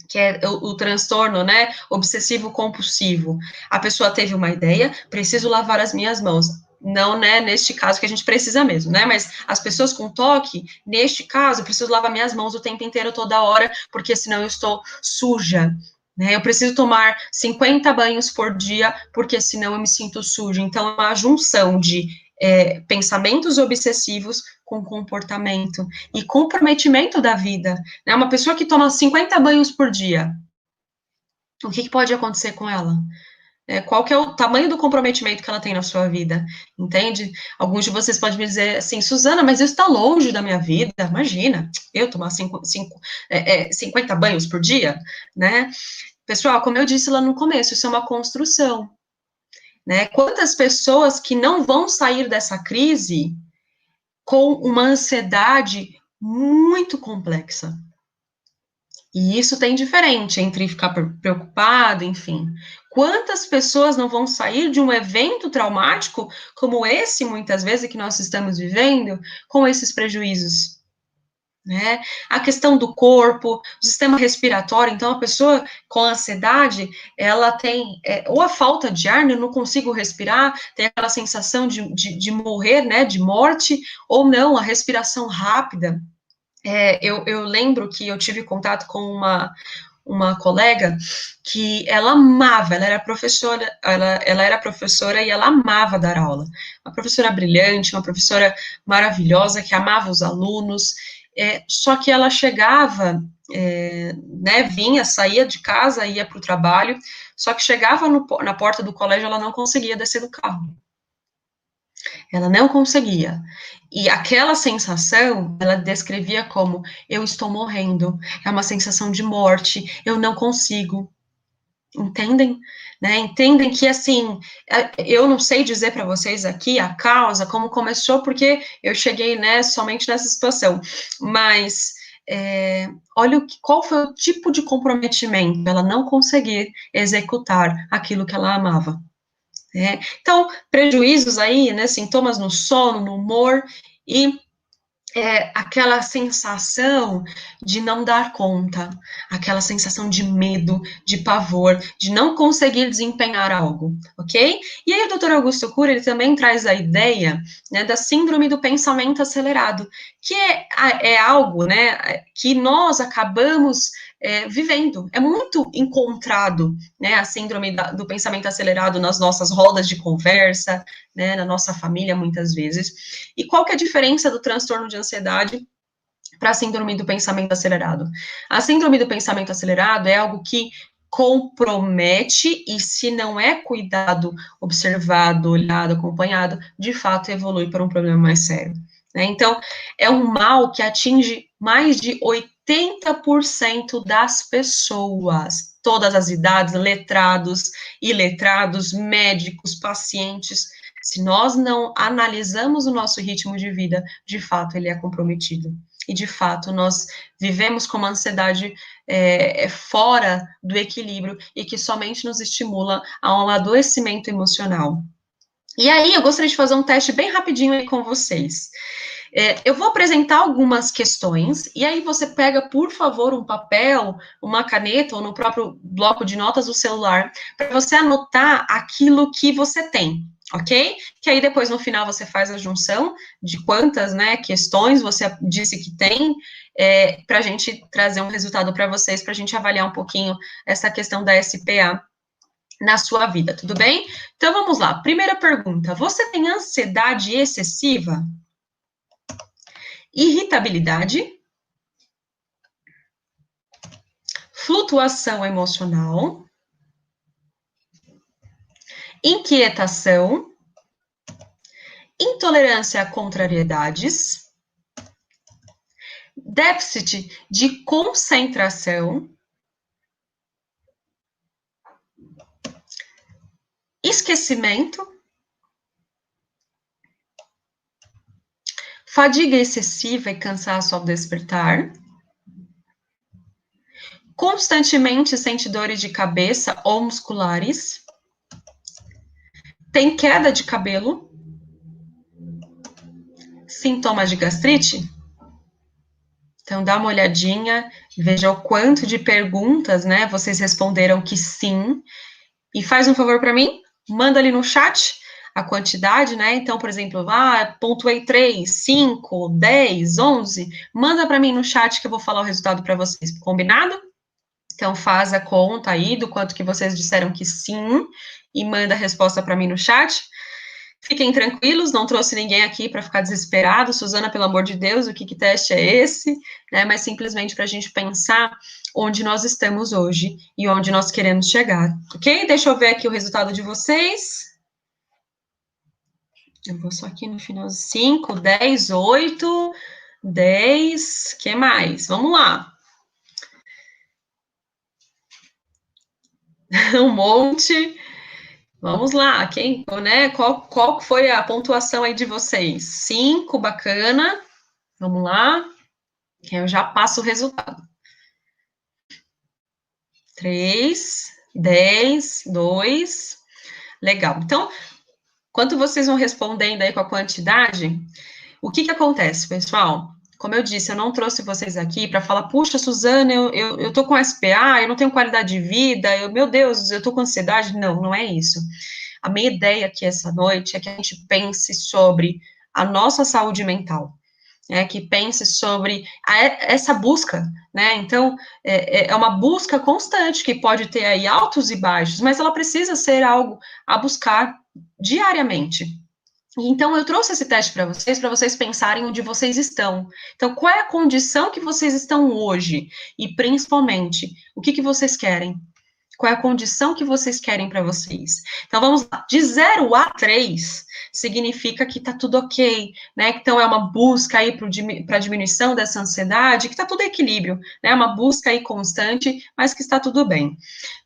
B: que é o transtorno, né, obsessivo-compulsivo. A pessoa teve uma ideia, preciso lavar as minhas mãos. Não, né, neste caso que a gente precisa mesmo, né, mas as pessoas com toque, neste caso, eu preciso lavar minhas mãos o tempo inteiro, toda hora, porque senão eu estou suja, né, eu preciso tomar 50 banhos por dia, porque senão eu me sinto suja. Então, é uma junção de pensamentos obsessivos com comportamento e comprometimento da vida, né, uma pessoa que toma 50 banhos por dia, o que pode acontecer com ela? Qual que é o tamanho do comprometimento que ela tem na sua vida, entende? Alguns de vocês podem me dizer assim, Suzana, mas isso está longe da minha vida, imagina, eu tomar 50 banhos por dia, né? Pessoal, como eu disse lá no começo, isso é uma construção, né? Quantas pessoas que não vão sair dessa crise com uma ansiedade muito complexa. E isso tem diferente entre ficar preocupado, enfim. Quantas pessoas não vão sair de um evento traumático como esse, muitas vezes, que nós estamos vivendo, com esses prejuízos? Né? A questão do corpo, do sistema respiratório, então a pessoa com ansiedade, ela tem ou a falta de ar, eu não consigo respirar, tem aquela sensação de morrer, né, de morte, ou não, a respiração rápida. Eu lembro que eu tive contato com uma colega que ela amava, ela era professora e ela amava dar aula. Uma professora brilhante, uma professora maravilhosa, que amava os alunos, só que ela chegava, né, saía de casa, ia para o trabalho, só que chegava na porta do colégio, ela não conseguia descer do carro. Ela não conseguia. E aquela sensação, ela descrevia como, eu estou morrendo, é uma sensação de morte, eu não consigo. Entendem? Né? Entendem que, assim, eu não sei dizer para vocês aqui a causa, como começou, porque eu cheguei, né, somente nessa situação, mas olha qual foi o tipo de comprometimento, ela não conseguir executar aquilo que ela amava. Então, prejuízos aí, né, sintomas no sono, no humor, e aquela sensação de não dar conta, aquela sensação de medo, de pavor, de não conseguir desempenhar algo, ok? E aí o Dr. Augusto Cury, ele também traz a ideia, né, da síndrome do pensamento acelerado, que é algo, né, que nós acabamos vivendo, é muito encontrado, né, a síndrome do pensamento acelerado nas nossas rodas de conversa, né, na nossa família, muitas vezes. E qual que é a diferença do transtorno de ansiedade para a síndrome do pensamento acelerado? A síndrome do pensamento acelerado é algo que compromete e, se não é cuidado, observado, olhado, acompanhado, de fato evolui para um problema mais sério. Né? Então, é um mal que atinge mais de 80% das pessoas, todas as idades, letrados, iletrados, médicos, pacientes. Se nós não analisamos o nosso ritmo de vida, de fato, ele é comprometido. E, de fato, nós vivemos com uma ansiedade fora do equilíbrio e que somente nos estimula a um adoecimento emocional. E aí, eu gostaria de fazer um teste bem rapidinho aí com vocês. Eu vou apresentar algumas questões, e aí você pega, por favor, um papel, uma caneta, ou no próprio bloco de notas do celular, para você anotar aquilo que você tem, ok? Que aí depois, no final, você faz a junção de quantas, né, questões você disse que tem, para a gente trazer um resultado para vocês, para a gente avaliar um pouquinho essa questão da SPA na sua vida, tudo bem? Então, vamos lá. Primeira pergunta, você tem ansiedade excessiva? Irritabilidade, flutuação emocional, inquietação, intolerância a contrariedades, déficit de concentração, esquecimento, fadiga excessiva e cansaço ao despertar, constantemente sente dores de cabeça ou musculares, tem queda de cabelo, sintomas de gastrite? Então, dá uma olhadinha, veja o quanto de perguntas, né, vocês responderam que sim, e faz um favor para mim, manda ali no chat a quantidade, né, então, por exemplo, pontuei 3, 5, 10, 11, manda para mim no chat que eu vou falar o resultado para vocês, combinado? Então, faz a conta aí do quanto que vocês disseram que sim, e manda a resposta para mim no chat. Fiquem tranquilos, não trouxe ninguém aqui para ficar desesperado. Suzana, pelo amor de Deus, o que teste é esse? Né, mas simplesmente para a gente pensar onde nós estamos hoje e onde nós queremos chegar, ok? Deixa eu ver aqui o resultado de vocês. Eu vou só aqui no final, 5, 10, 8, 10, que mais? Vamos lá. Um monte. Vamos lá, quem, né? Qual foi a pontuação aí de vocês? 5, bacana. Vamos lá. Eu já passo o resultado. 3, 10, 2. Legal. Então, enquanto vocês vão respondendo aí com a quantidade, o que acontece, pessoal? Como eu disse, eu não trouxe vocês aqui para falar, puxa, Suzana, eu tô com SPA, eu não tenho qualidade de vida, meu Deus, eu tô com ansiedade. Não, não é isso. A minha ideia aqui essa noite é que a gente pense sobre a nossa saúde mental, que pense sobre essa busca, né? Então, é uma busca constante que pode ter aí altos e baixos, mas ela precisa ser algo a buscar diariamente. Então, eu trouxe esse teste para vocês pensarem onde vocês estão. Então, qual é a condição que vocês estão hoje? E, principalmente, o que vocês querem? Qual é a condição que vocês querem para vocês? Então, vamos lá. De 0 a 3, significa que tá tudo ok, né? Então, é uma busca aí para diminuição dessa ansiedade, que tá tudo em equilíbrio, né? Uma busca aí constante, mas que está tudo bem.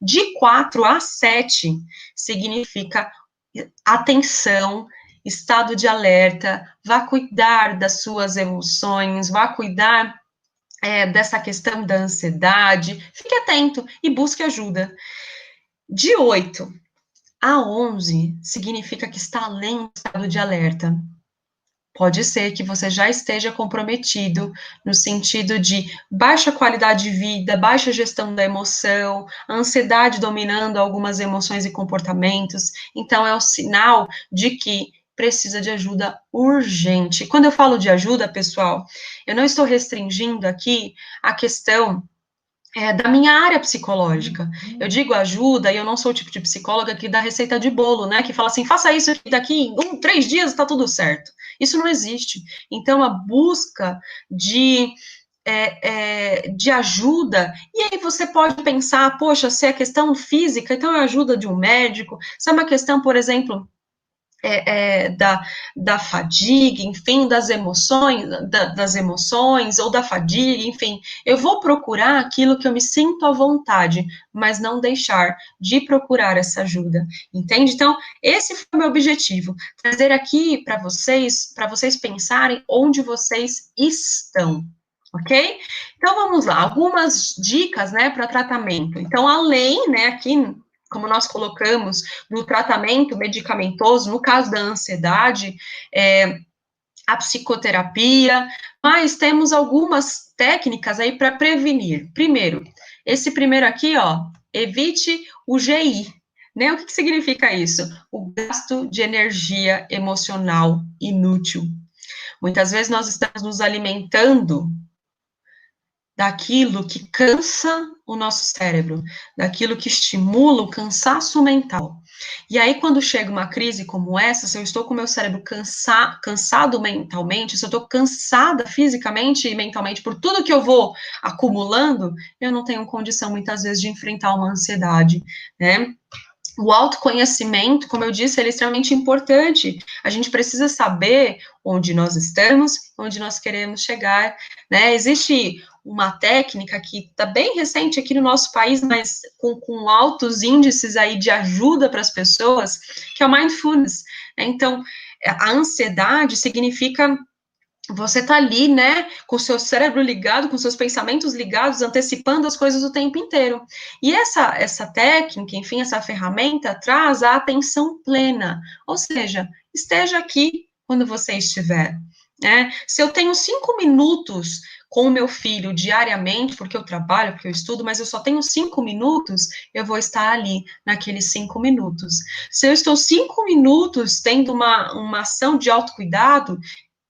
B: De 4 a 7, significa atenção, estado de alerta, vá cuidar das suas emoções, vá cuidar dessa questão da ansiedade, fique atento e busque ajuda. De 8 a 11, significa que está além do estado de alerta. Pode ser que você já esteja comprometido no sentido de baixa qualidade de vida, baixa gestão da emoção, ansiedade dominando algumas emoções e comportamentos. Então, é o sinal de que precisa de ajuda urgente. Quando eu falo de ajuda, pessoal, eu não estou restringindo aqui a questão da minha área psicológica. Eu digo ajuda, e eu não sou o tipo de psicóloga que dá receita de bolo, né? Que fala assim, faça isso aqui, daqui em 3 dias está tudo certo. Isso não existe. Então, a busca de ajuda, e aí você pode pensar, poxa, se é questão física, então é ajuda de um médico, se é uma questão, por exemplo, da fadiga, enfim, das emoções, ou da fadiga, enfim, eu vou procurar aquilo que eu me sinto à vontade, mas não deixar de procurar essa ajuda, entende? Então, esse foi o meu objetivo, trazer aqui para vocês pensarem onde vocês estão, ok? Então, vamos lá, algumas dicas, né, para tratamento. Então, além, né, aqui, como nós colocamos, do tratamento medicamentoso, no caso da ansiedade, a psicoterapia, mas temos algumas técnicas aí para prevenir. Primeiro, esse primeiro aqui, ó, evite o GI, né? O que significa isso? O gasto de energia emocional inútil. Muitas vezes nós estamos nos alimentando daquilo que cansa o nosso cérebro, daquilo que estimula o cansaço mental. E aí, quando chega uma crise como essa, se eu estou com o meu cérebro cansado mentalmente, se eu estou cansada fisicamente e mentalmente por tudo que eu vou acumulando, eu não tenho condição, muitas vezes, de enfrentar uma ansiedade, né? O autoconhecimento, como eu disse, ele é extremamente importante. A gente precisa saber onde nós estamos, onde nós queremos chegar, né? Existe uma técnica que está bem recente aqui no nosso país, mas com altos índices aí de ajuda para as pessoas, que é o mindfulness. Então, a ansiedade significa você tá ali, né, com o seu cérebro ligado, com seus pensamentos ligados, antecipando as coisas o tempo inteiro. E essa técnica, enfim, essa ferramenta traz a atenção plena, ou seja, esteja aqui quando você estiver, né? Se eu tenho 5 minutos com o meu filho diariamente, porque eu trabalho, porque eu estudo, mas eu só tenho 5 minutos, eu vou estar ali naqueles 5 minutos. Se eu estou 5 minutos tendo uma ação de autocuidado,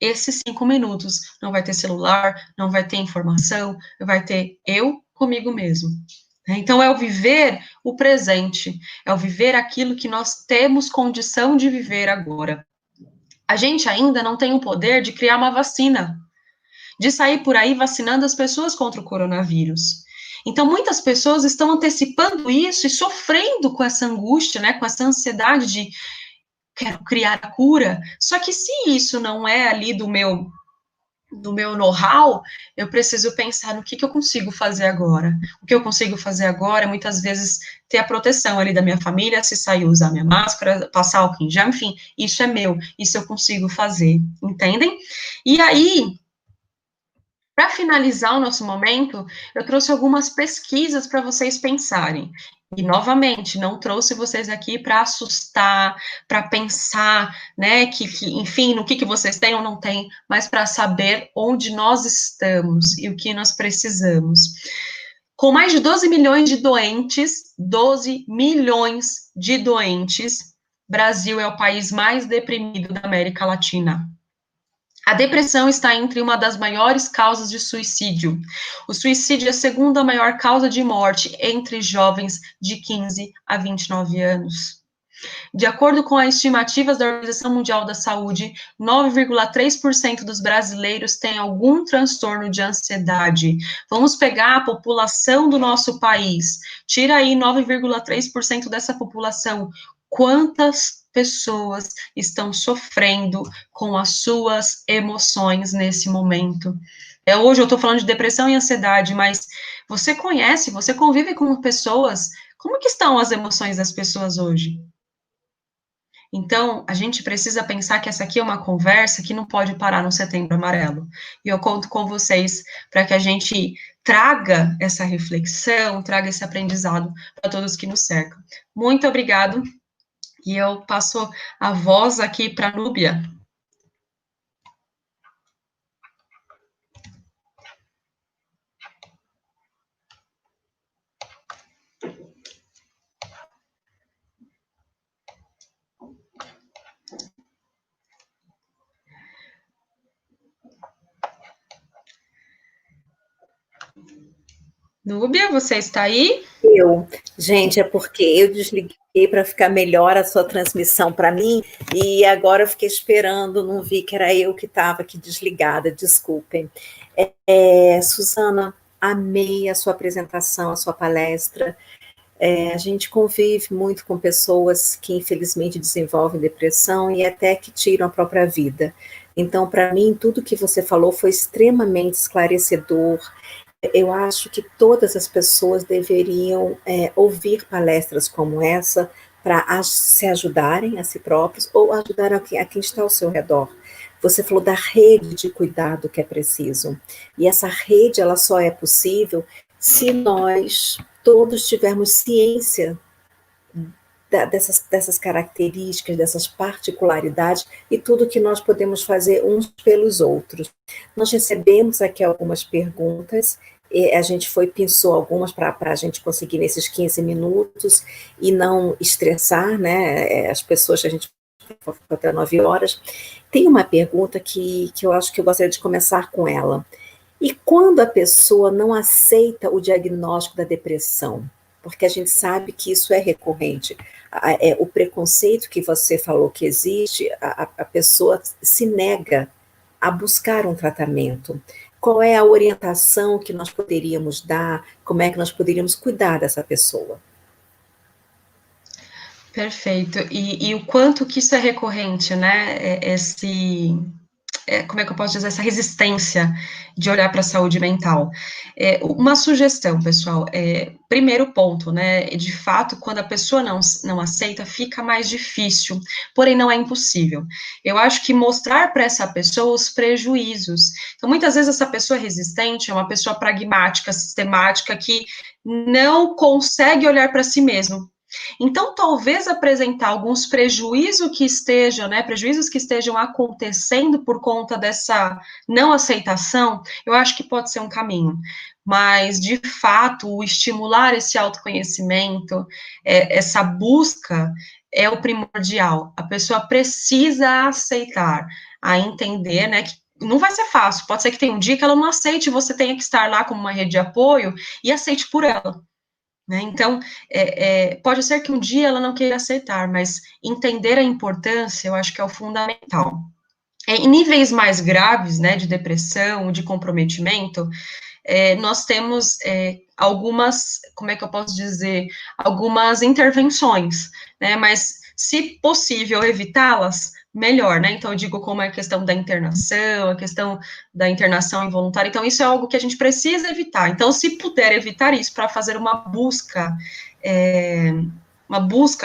B: esses 5 minutos não vai ter celular, não vai ter informação, vai ter eu comigo mesmo. Então, é o viver o presente, é o viver aquilo que nós temos condição de viver agora. A gente ainda não tem o poder de criar uma vacina, de sair por aí vacinando as pessoas contra o coronavírus. Então, muitas pessoas estão antecipando isso e sofrendo com essa angústia, né, com essa ansiedade de quero criar a cura. Só que se isso não é ali do meu know-how, eu preciso pensar no que eu consigo fazer agora. O que eu consigo fazer agora é, muitas vezes, ter a proteção ali da minha família, se sair usar minha máscara, passar álcool em gel, enfim, isso é meu, isso eu consigo fazer, entendem? E aí, para finalizar o nosso momento, eu trouxe algumas pesquisas para vocês pensarem. E, novamente, não trouxe vocês aqui para assustar, para pensar, né, enfim, no que vocês têm ou não têm, mas para saber onde nós estamos e o que nós precisamos. Com mais de 12 milhões de doentes, 12 milhões de doentes, Brasil é o país mais deprimido da América Latina. A depressão está entre uma das maiores causas de suicídio. O suicídio é a segunda maior causa de morte entre jovens de 15 a 29 anos. De acordo com as estimativas da Organização Mundial da Saúde, 9,3% dos brasileiros têm algum transtorno de ansiedade. Vamos pegar a população do nosso país. Tira aí 9,3% dessa população. Quantas pessoas estão sofrendo com as suas emoções nesse momento? Hoje eu estou falando de depressão e ansiedade, mas você conhece, você convive com pessoas, como que estão as emoções das pessoas hoje? Então, a gente precisa pensar que essa aqui é uma conversa que não pode parar no Setembro Amarelo. E eu conto com vocês para que a gente traga essa reflexão, traga esse aprendizado para todos que nos cercam. Muito obrigado. E eu passo a voz aqui para a Núbia. Núbia, você está aí?
A: Gente, é porque eu desliguei para ficar melhor a sua transmissão para mim e agora eu fiquei esperando, não vi que era eu que estava aqui desligada, desculpem. Suzana, amei a sua apresentação, a sua palestra. A gente convive muito com pessoas que infelizmente desenvolvem depressão e até que tiram a própria vida. Então, para mim, tudo que você falou foi extremamente esclarecedor. Eu acho que todas as pessoas deveriam ouvir palestras como essa para se ajudarem a si próprios ou ajudar a quem está ao seu redor. Você falou da rede de cuidado que é preciso. E essa rede, ela só é possível se nós todos tivermos ciência dessas características, dessas particularidades e tudo que nós podemos fazer uns pelos outros. Nós recebemos aqui algumas perguntas, a gente pensou algumas para a gente conseguir nesses 15 minutos e não estressar, né, as pessoas que a gente até 9 horas. Tem uma pergunta que eu acho que eu gostaria de começar com ela. E quando a pessoa não aceita o diagnóstico da depressão? Porque a gente sabe que isso é recorrente. O preconceito que você falou que existe, a pessoa se nega a buscar um tratamento. Qual é a orientação que nós poderíamos dar? Como é que nós poderíamos cuidar dessa pessoa?
B: Perfeito. E o quanto que isso é recorrente, né? Como é que eu posso dizer, essa resistência de olhar para a saúde mental. Uma sugestão, pessoal, primeiro ponto, né, de fato, quando a pessoa não aceita, fica mais difícil, porém não é impossível. Eu acho que mostrar para essa pessoa os prejuízos. Então, muitas vezes essa pessoa resistente é uma pessoa pragmática, sistemática, que não consegue olhar para si mesmo. Então, talvez apresentar alguns prejuízos que estejam acontecendo por conta dessa não aceitação, eu acho que pode ser um caminho. Mas, de fato, o estimular esse autoconhecimento, essa busca, é o primordial. A pessoa precisa aceitar, a entender, né, que não vai ser fácil. Pode ser que tenha um dia que ela não aceite, você tenha que estar lá como uma rede de apoio e aceite por ela. Né? Então, pode ser que um dia ela não queira aceitar, mas entender a importância, eu acho que é o fundamental. Em níveis mais graves, né, de depressão, de comprometimento, nós temos algumas, como é que eu posso dizer, algumas intervenções, né, mas se possível evitá-las, melhor, né, então eu digo como é a questão da internação, a questão da internação involuntária, então isso é algo que a gente precisa evitar, então se puder evitar isso para fazer uma busca,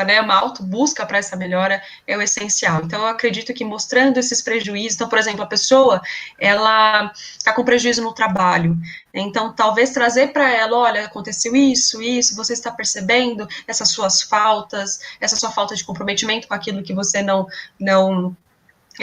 B: né, uma autobusca para essa melhora é o essencial. Então, eu acredito que mostrando esses prejuízos, então, por exemplo, a pessoa, ela está com prejuízo no trabalho, então, talvez trazer para ela, olha, aconteceu isso, você está percebendo essas suas faltas, essa sua falta de comprometimento com aquilo que você não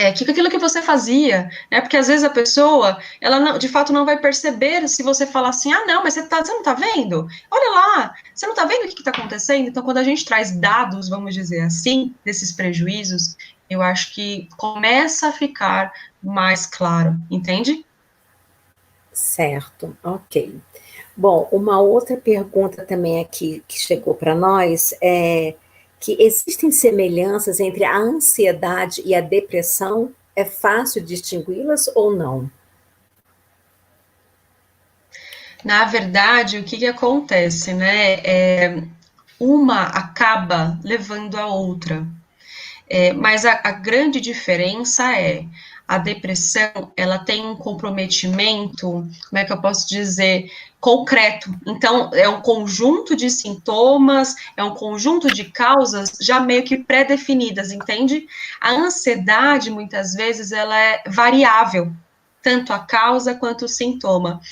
B: aquilo que você fazia, né? Porque às vezes a pessoa, ela não, de fato não vai perceber se você falar assim, ah, não, mas você não tá vendo? Olha lá, você não tá vendo o que está acontecendo? Então, quando a gente traz dados, vamos dizer assim, desses prejuízos, eu acho que começa a ficar mais claro, entende?
A: Certo, ok. Bom, uma outra pergunta também aqui que chegou para nós é que existem semelhanças entre a ansiedade e a depressão? É fácil distingui-las ou não?
B: Na verdade, o que acontece, né? Uma acaba levando a outra. Mas a grande diferença é a depressão, ela tem um comprometimento, como é que eu posso dizer, concreto. Então, é um conjunto de sintomas, é um conjunto de causas já meio que pré-definidas, entende? A ansiedade, muitas vezes, ela é variável, tanto a causa quanto o sintoma.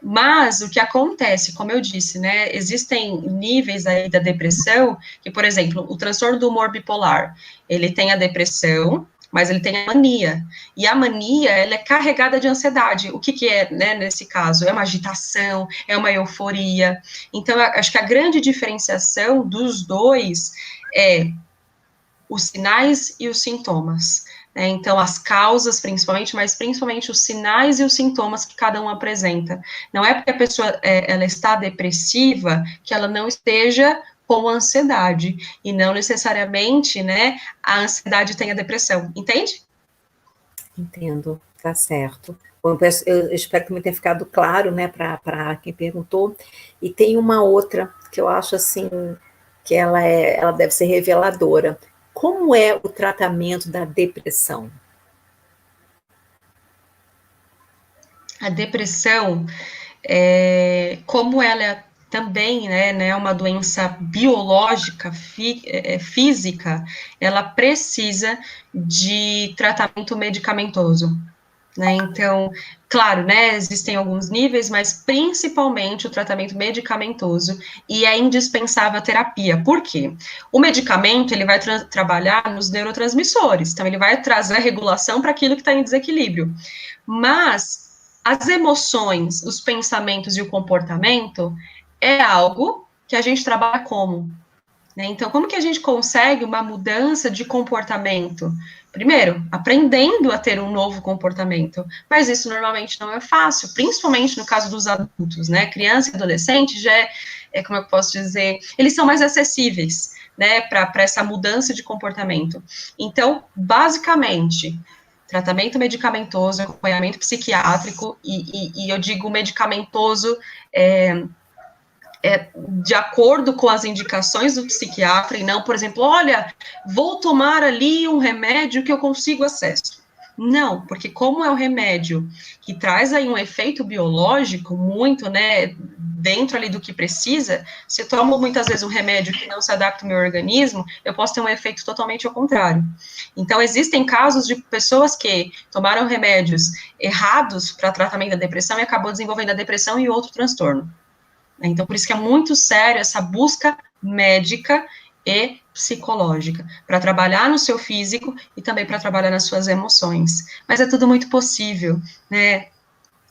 B: Mas o que acontece, como eu disse, né, existem níveis aí da depressão, que, por exemplo, o transtorno do humor bipolar, ele tem a depressão, mas ele tem a mania, e a mania, ela é carregada de ansiedade. O que é, né, nesse caso? É uma agitação, é uma euforia. Então, eu acho que a grande diferenciação dos dois é os sinais e os sintomas. Então, as causas, principalmente, mas principalmente os sinais e os sintomas que cada um apresenta. Não é porque a pessoa ela está depressiva que ela não esteja com ansiedade, e não necessariamente, né, a ansiedade tem a depressão, entende?
A: Entendo, tá certo. Bom, eu espero que me tenha ficado claro, né, para quem perguntou. E tem uma outra que eu acho assim que ela deve ser reveladora. Como é o tratamento da depressão?
B: A depressão, como ela é também, né, uma doença biológica, física, ela precisa de tratamento medicamentoso, né, então, claro, né, existem alguns níveis, mas principalmente o tratamento medicamentoso, e é indispensável a terapia, por quê? O medicamento, ele vai trabalhar nos neurotransmissores, então ele vai trazer a regulação para aquilo que está em desequilíbrio, mas as emoções, os pensamentos e o comportamento é algo que a gente trabalha como, né? Então, como que a gente consegue uma mudança de comportamento? Primeiro, aprendendo a ter um novo comportamento, mas isso normalmente não é fácil, principalmente no caso dos adultos, né? Criança e adolescente já como eu posso dizer, eles são mais acessíveis, né, para essa mudança de comportamento. Então, basicamente, tratamento medicamentoso, acompanhamento psiquiátrico, e eu digo medicamentoso de acordo com as indicações do psiquiatra, e não, por exemplo, olha, vou tomar ali um remédio que eu consigo acesso. Não, porque como é um remédio que traz aí um efeito biológico muito, né, dentro ali do que precisa, se eu tomo muitas vezes um remédio que não se adapta ao meu organismo, eu posso ter um efeito totalmente ao contrário. Então, existem casos de pessoas que tomaram remédios errados para tratamento da depressão e acabou desenvolvendo a depressão e outro transtorno. Então, por isso que é muito sério essa busca médica e psicológica, para trabalhar no seu físico e também para trabalhar nas suas emoções. Mas é tudo muito possível, né?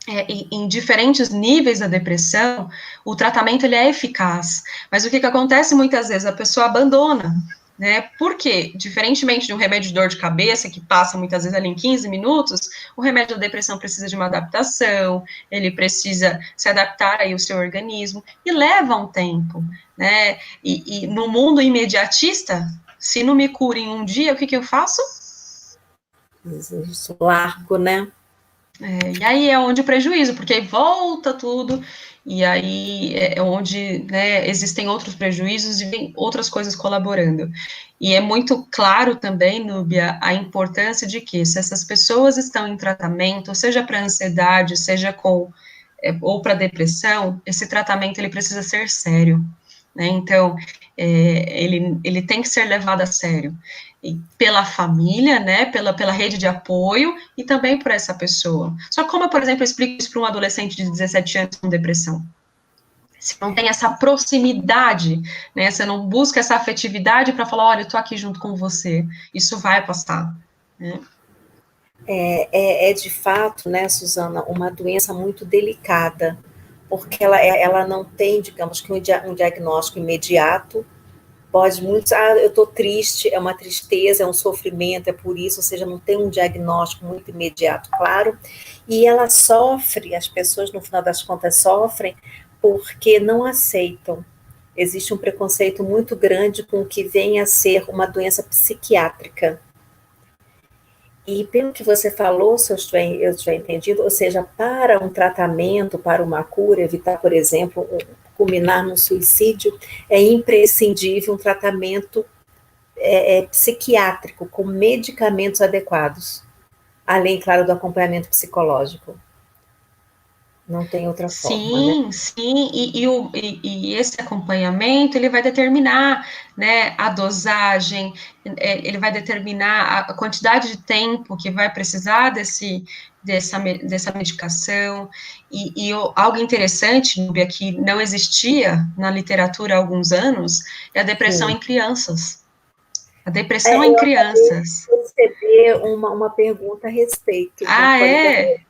B: Em diferentes níveis da depressão, o tratamento ele é eficaz, mas o que acontece muitas vezes? A pessoa abandona, né? Por quê? Diferentemente de um remédio de dor de cabeça, que passa muitas vezes ali em 15 minutos, o remédio da depressão precisa de uma adaptação, ele precisa se adaptar aí ao seu organismo, e leva um tempo, né? E no mundo imediatista, se não me cura em um dia, o que eu faço?
A: Largo, né?
B: E aí é onde o prejuízo, porque aí volta tudo, e aí é onde, né, existem outros prejuízos e vem outras coisas colaborando. E é muito claro também, Núbia, a importância de que, se essas pessoas estão em tratamento, seja para ansiedade, seja ou para depressão, esse tratamento ele precisa ser sério, né? Então, ele tem que ser levado a sério. E pela família, né, pela rede de apoio e também por essa pessoa. Só que como, por exemplo, eu explico isso para um adolescente de 17 anos com depressão? Você não tem essa proximidade, né, você não busca essa afetividade para falar, olha, eu estou aqui junto com você, isso vai passar, né?
A: É de fato, né, Suzana, uma doença muito delicada, porque ela não tem, digamos que um diagnóstico imediato. Pode muito, eu estou triste, é uma tristeza, é um sofrimento, é por isso, ou seja, não tem um diagnóstico muito imediato, claro, e ela sofre, as pessoas no final das contas sofrem porque não aceitam. Existe um preconceito muito grande com o que vem a ser uma doença psiquiátrica. E pelo que você falou, se eu estiver entendido, ou seja, para um tratamento, para uma cura, evitar, por exemplo, culminar no suicídio, é imprescindível um tratamento psiquiátrico, com medicamentos adequados, além, claro, do acompanhamento psicológico. Não tem outra forma, né?
B: Sim, e esse acompanhamento, ele vai determinar, né, a dosagem, ele vai determinar a quantidade de tempo que vai precisar dessa medicação, algo interessante, Núbia, que não existia na literatura há alguns anos, é a depressão em crianças. A depressão em
A: Eu acabei
B: crianças.
A: de receber uma pergunta a respeito, uma
B: Ah,
A: colega
B: é?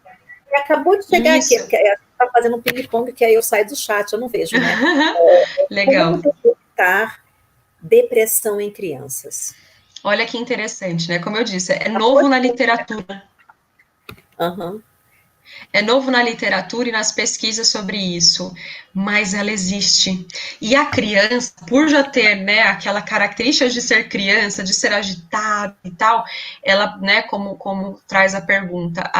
A: acabou de chegar aqui,
B: Isso.
A: porque está fazendo um ping-pong, que aí eu saio do chat, eu não vejo, né? Como
B: Legal.
A: detectar depressão em crianças?
B: Olha que interessante, né? Como eu disse, é novo na literatura.
A: Uhum.
B: É novo na literatura e nas pesquisas sobre isso, mas ela existe. E a criança, por já ter, né, aquela característica de ser criança, de ser agitada e tal, ela, né, como traz a pergunta,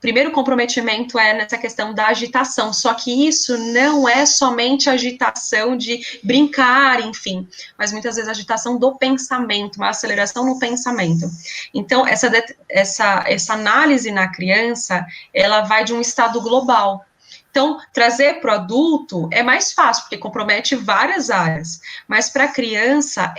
B: primeiro comprometimento é nessa questão da agitação, só que isso não é somente agitação de brincar, enfim, mas muitas vezes agitação do pensamento, uma aceleração no pensamento. Então, essa análise na criança, ela vai de um estado global. Então, trazer para o adulto é mais fácil, porque compromete várias áreas, mas para a criança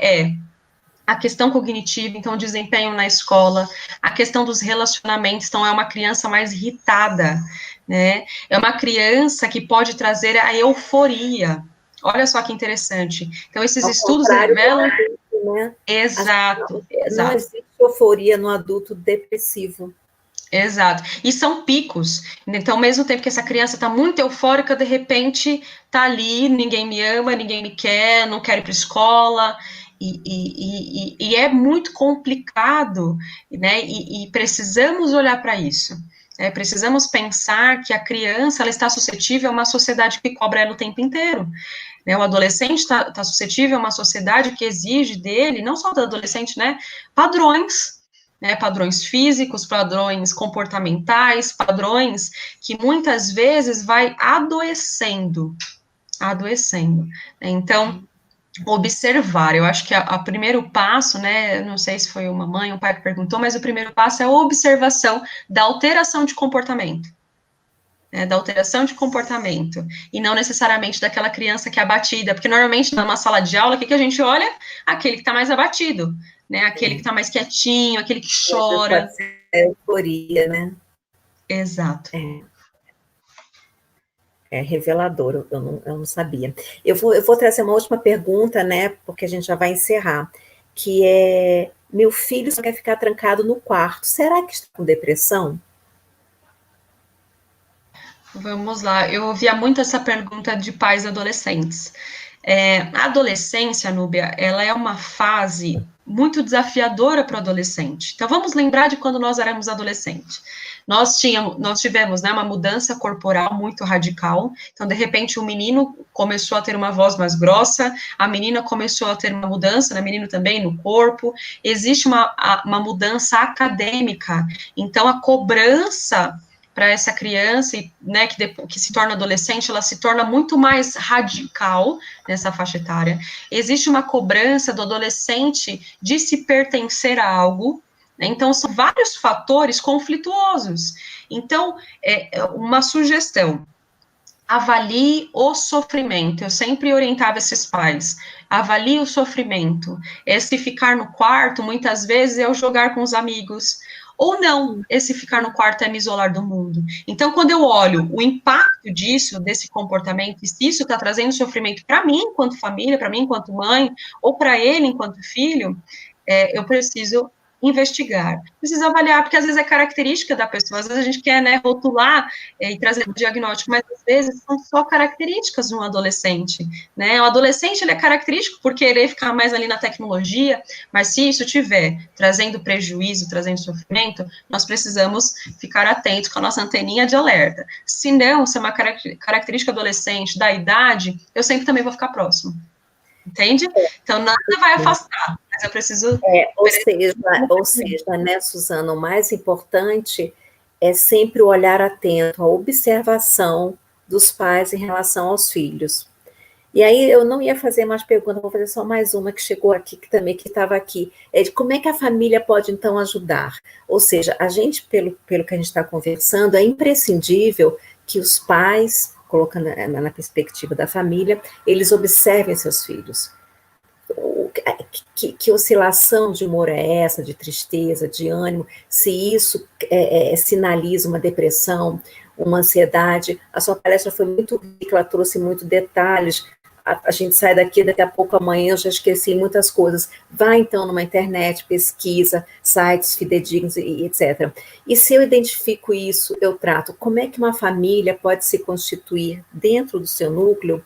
B: a questão cognitiva, então, o desempenho na escola, a questão dos relacionamentos, então, é uma criança mais irritada, né? É uma criança que pode trazer a euforia. Olha só que interessante. Então, esses
A: Ao
B: estudos
A: contrário do
B: revelam.
A: adulto, né?
B: Exato,
A: Não
B: exato.
A: existe euforia no adulto depressivo.
B: Exato. E são picos. Então, ao mesmo tempo que essa criança está muito eufórica, de repente está ali, ninguém me ama, ninguém me quer, não quero ir para escola. E é muito complicado, né? E precisamos olhar para isso. Precisamos pensar que a criança ela está suscetível a uma sociedade que cobra ela o tempo inteiro. Né? O adolescente está suscetível a uma sociedade que exige dele, não só do adolescente, né? Padrões. Né, padrões físicos, padrões comportamentais, padrões que muitas vezes vai adoecendo. Então, observar, eu acho que o primeiro passo, né, não sei se foi uma mãe ou um pai que perguntou, mas o primeiro passo é a observação da alteração de comportamento. Da alteração de comportamento, e não necessariamente daquela criança que é abatida, porque normalmente numa sala de aula, o que a gente olha? Aquele que está mais abatido, né? Aquele que está mais quietinho, aquele que chora.
A: Pode ser euforia, né?
B: Exato.
A: É revelador, eu não sabia. Eu vou trazer uma última pergunta, né? Porque a gente já vai encerrar, que é: meu filho só quer ficar trancado no quarto. Será que está com depressão?
B: Vamos lá, eu ouvia muito essa pergunta de pais adolescentes. A adolescência, Núbia, ela é uma fase muito desafiadora para o adolescente. Então, vamos lembrar de quando nós éramos adolescentes. Nós tivemos, né, uma mudança corporal muito radical. Então, de repente, o menino começou a ter uma voz mais grossa, a menina começou a ter uma mudança, né, menino também, no corpo. Existe uma mudança acadêmica. Então, a cobrança para essa criança, né, que se torna adolescente, ela se torna muito mais radical nessa faixa etária. Existe uma cobrança do adolescente de se pertencer a algo, né? Então, são vários fatores conflituosos. Então, uma sugestão: avalie o sofrimento. Eu sempre orientava esses pais: avalie o sofrimento. Esse ficar no quarto, muitas vezes, é o jogar com os amigos. Ou não, esse ficar no quarto é me isolar do mundo. Então, quando eu olho o impacto disso, desse comportamento, e se isso está trazendo sofrimento para mim, enquanto família, para mim, enquanto mãe, ou para ele, enquanto filho, eu preciso investigar, precisa avaliar, porque às vezes é característica da pessoa, às vezes a gente quer, né, rotular e trazer um diagnóstico, mas às vezes são só características de um adolescente, né? O adolescente, ele é característico por querer ficar mais ali na tecnologia, mas se isso tiver trazendo prejuízo, trazendo sofrimento, nós precisamos ficar atentos com a nossa anteninha de alerta. Se não, se é uma característica adolescente, da idade, eu sempre também vou ficar próximo. Entende? Então, nada vai afastar, mas eu preciso...
A: Ou seja, né, Suzana, o mais importante é sempre o olhar atento, a observação dos pais em relação aos filhos. E aí eu não ia fazer mais perguntas, vou fazer só mais uma que chegou aqui, que também estava aqui, é de como é que a família pode, então, ajudar. Ou seja, a gente, pelo que a gente está conversando, é imprescindível que os pais, colocando na perspectiva da família, eles observem seus filhos. Que oscilação de humor é essa, de tristeza, de ânimo, se isso sinaliza uma depressão, uma ansiedade. A sua palestra foi muito rica, ela trouxe muitos detalhes. A gente sai daqui a pouco, amanhã eu já esqueci muitas coisas. Vá então numa internet, pesquisa, sites fidedignos e etc. E se eu identifico isso, eu trato. Como é que uma família pode se constituir dentro do seu núcleo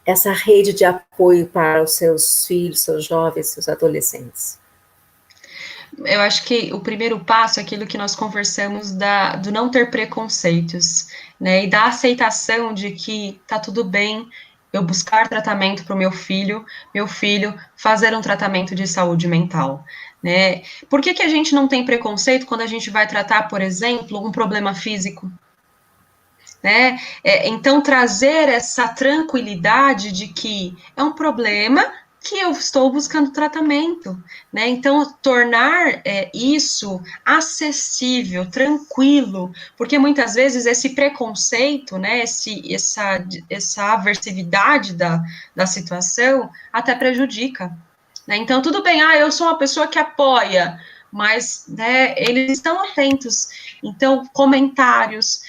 A: essa rede de apoio para os seus filhos, seus jovens, seus adolescentes?
B: Eu acho que o primeiro passo é aquilo que nós conversamos do não ter preconceitos, né, e da aceitação de que tá tudo bem eu buscar tratamento para o meu filho fazer um tratamento de saúde mental, né? Por que a gente não tem preconceito quando a gente vai tratar, por exemplo, um problema físico? Né? Então, trazer essa tranquilidade de que é um problema que eu estou buscando tratamento, né? Então, tornar isso acessível, tranquilo, porque muitas vezes esse preconceito, né, essa aversividade da situação até prejudica, né? Então, tudo bem, eu sou uma pessoa que apoia, mas, né, eles estão atentos. Então, comentários,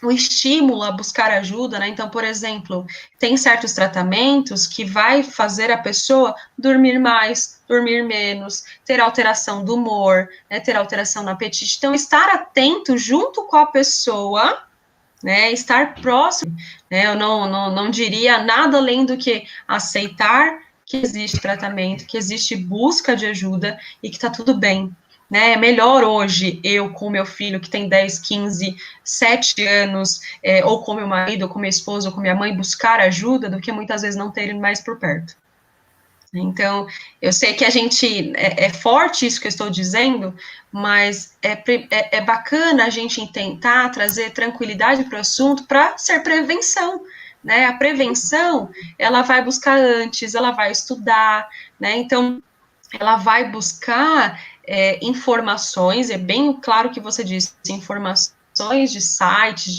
B: o estímulo a buscar ajuda, né? Então, por exemplo, tem certos tratamentos que vai fazer a pessoa dormir mais, dormir menos, ter alteração do humor, né? Ter alteração no apetite. Então, estar atento junto com a pessoa, né? Estar próximo, né? Eu não diria nada além do que aceitar que existe tratamento, que existe busca de ajuda e que tá tudo bem. Né, é melhor hoje eu com meu filho que tem 10, 15, 7 anos, ou com meu marido, ou com minha esposa, ou com minha mãe, buscar ajuda, do que muitas vezes não ter ele mais por perto. Então, eu sei que a gente, é forte isso que eu estou dizendo, mas é bacana a gente tentar trazer tranquilidade para o assunto para ser prevenção, né? A prevenção, ela vai buscar antes, ela vai estudar, né? Então, ela vai buscar informações, é bem claro que você disse, informações de sites,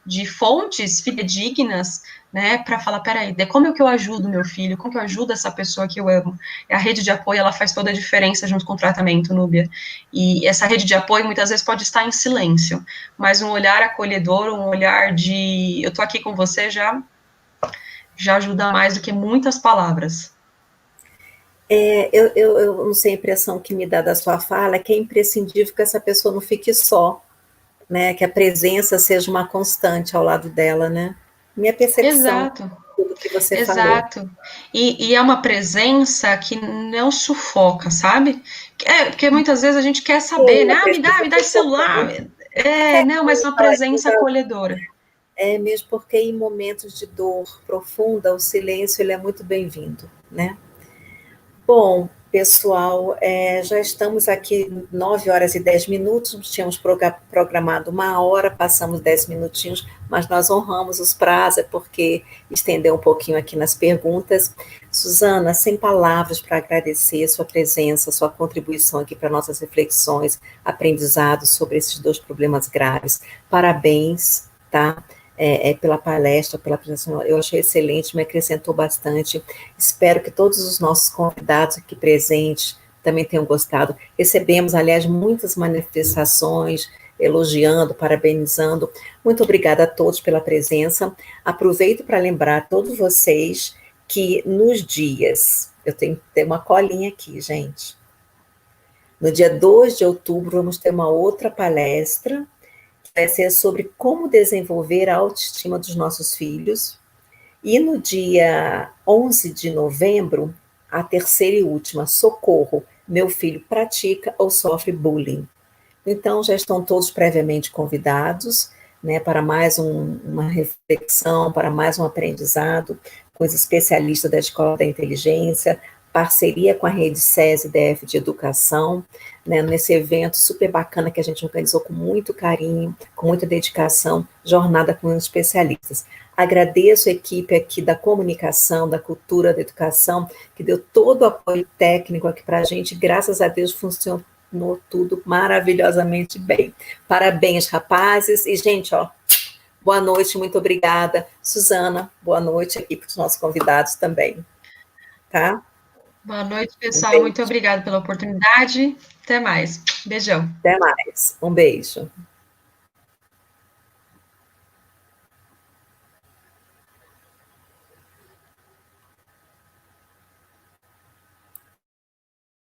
B: de fontes fidedignas, né, para falar, peraí, como é que eu ajudo meu filho, como que eu ajudo essa pessoa que eu amo? A rede de apoio, ela faz toda a diferença junto com o tratamento, Núbia, e essa rede de apoio muitas vezes pode estar em silêncio, mas um olhar acolhedor, um olhar de, eu tô aqui com você, já ajuda mais do que muitas palavras.
A: Eu não sei, a impressão que me dá da sua fala é que é imprescindível que essa pessoa não fique só, né? Que a presença seja uma constante ao lado dela, né? Minha percepção.
B: Exato.
A: tudo que você falou.
B: Exato. E é uma presença que não sufoca, sabe? Porque muitas vezes a gente quer saber, né? Me dá esse celular. Não, mas uma presença acolhedora.
A: Mesmo porque em momentos de dor profunda, o silêncio ele é muito bem-vindo, né? Bom, pessoal, já estamos aqui 9h10, tínhamos programado 1 hora, passamos 10 minutinhos, mas nós honramos os prazos, porque estendeu um pouquinho aqui nas perguntas. Suzana, sem palavras para agradecer sua presença, sua contribuição aqui para nossas reflexões, aprendizados sobre esses 2 problemas graves. Parabéns, tá? Pela palestra, pela apresentação, eu achei excelente, me acrescentou bastante. Espero que todos os nossos convidados aqui presentes também tenham gostado. Recebemos, aliás, muitas manifestações, elogiando, parabenizando. Muito obrigada a todos pela presença. Aproveito para lembrar a todos vocês que nos dias, eu tenho que ter uma colinha aqui, gente. No dia 2 de outubro, vamos ter uma outra palestra, vai ser sobre como desenvolver a autoestima dos nossos filhos. E no dia 11 de novembro, a terceira e última, socorro, meu filho pratica ou sofre bullying. Então, já estão todos previamente convidados, né, para mais uma reflexão, para mais um aprendizado com os especialistas da Escola da Inteligência, parceria com a rede SESI-DF de Educação, né, nesse evento super bacana que a gente organizou com muito carinho, com muita dedicação, jornada com os especialistas. Agradeço a equipe aqui da comunicação, da cultura, da educação, que deu todo o apoio técnico aqui para a gente, graças a Deus funcionou tudo maravilhosamente bem. Parabéns, rapazes, e gente, boa noite, muito obrigada. Suzana, boa noite aqui para os nossos convidados também, tá?
B: Boa noite, pessoal. Muito obrigada pela oportunidade. Até mais. Beijão.
A: Até mais. Um beijo.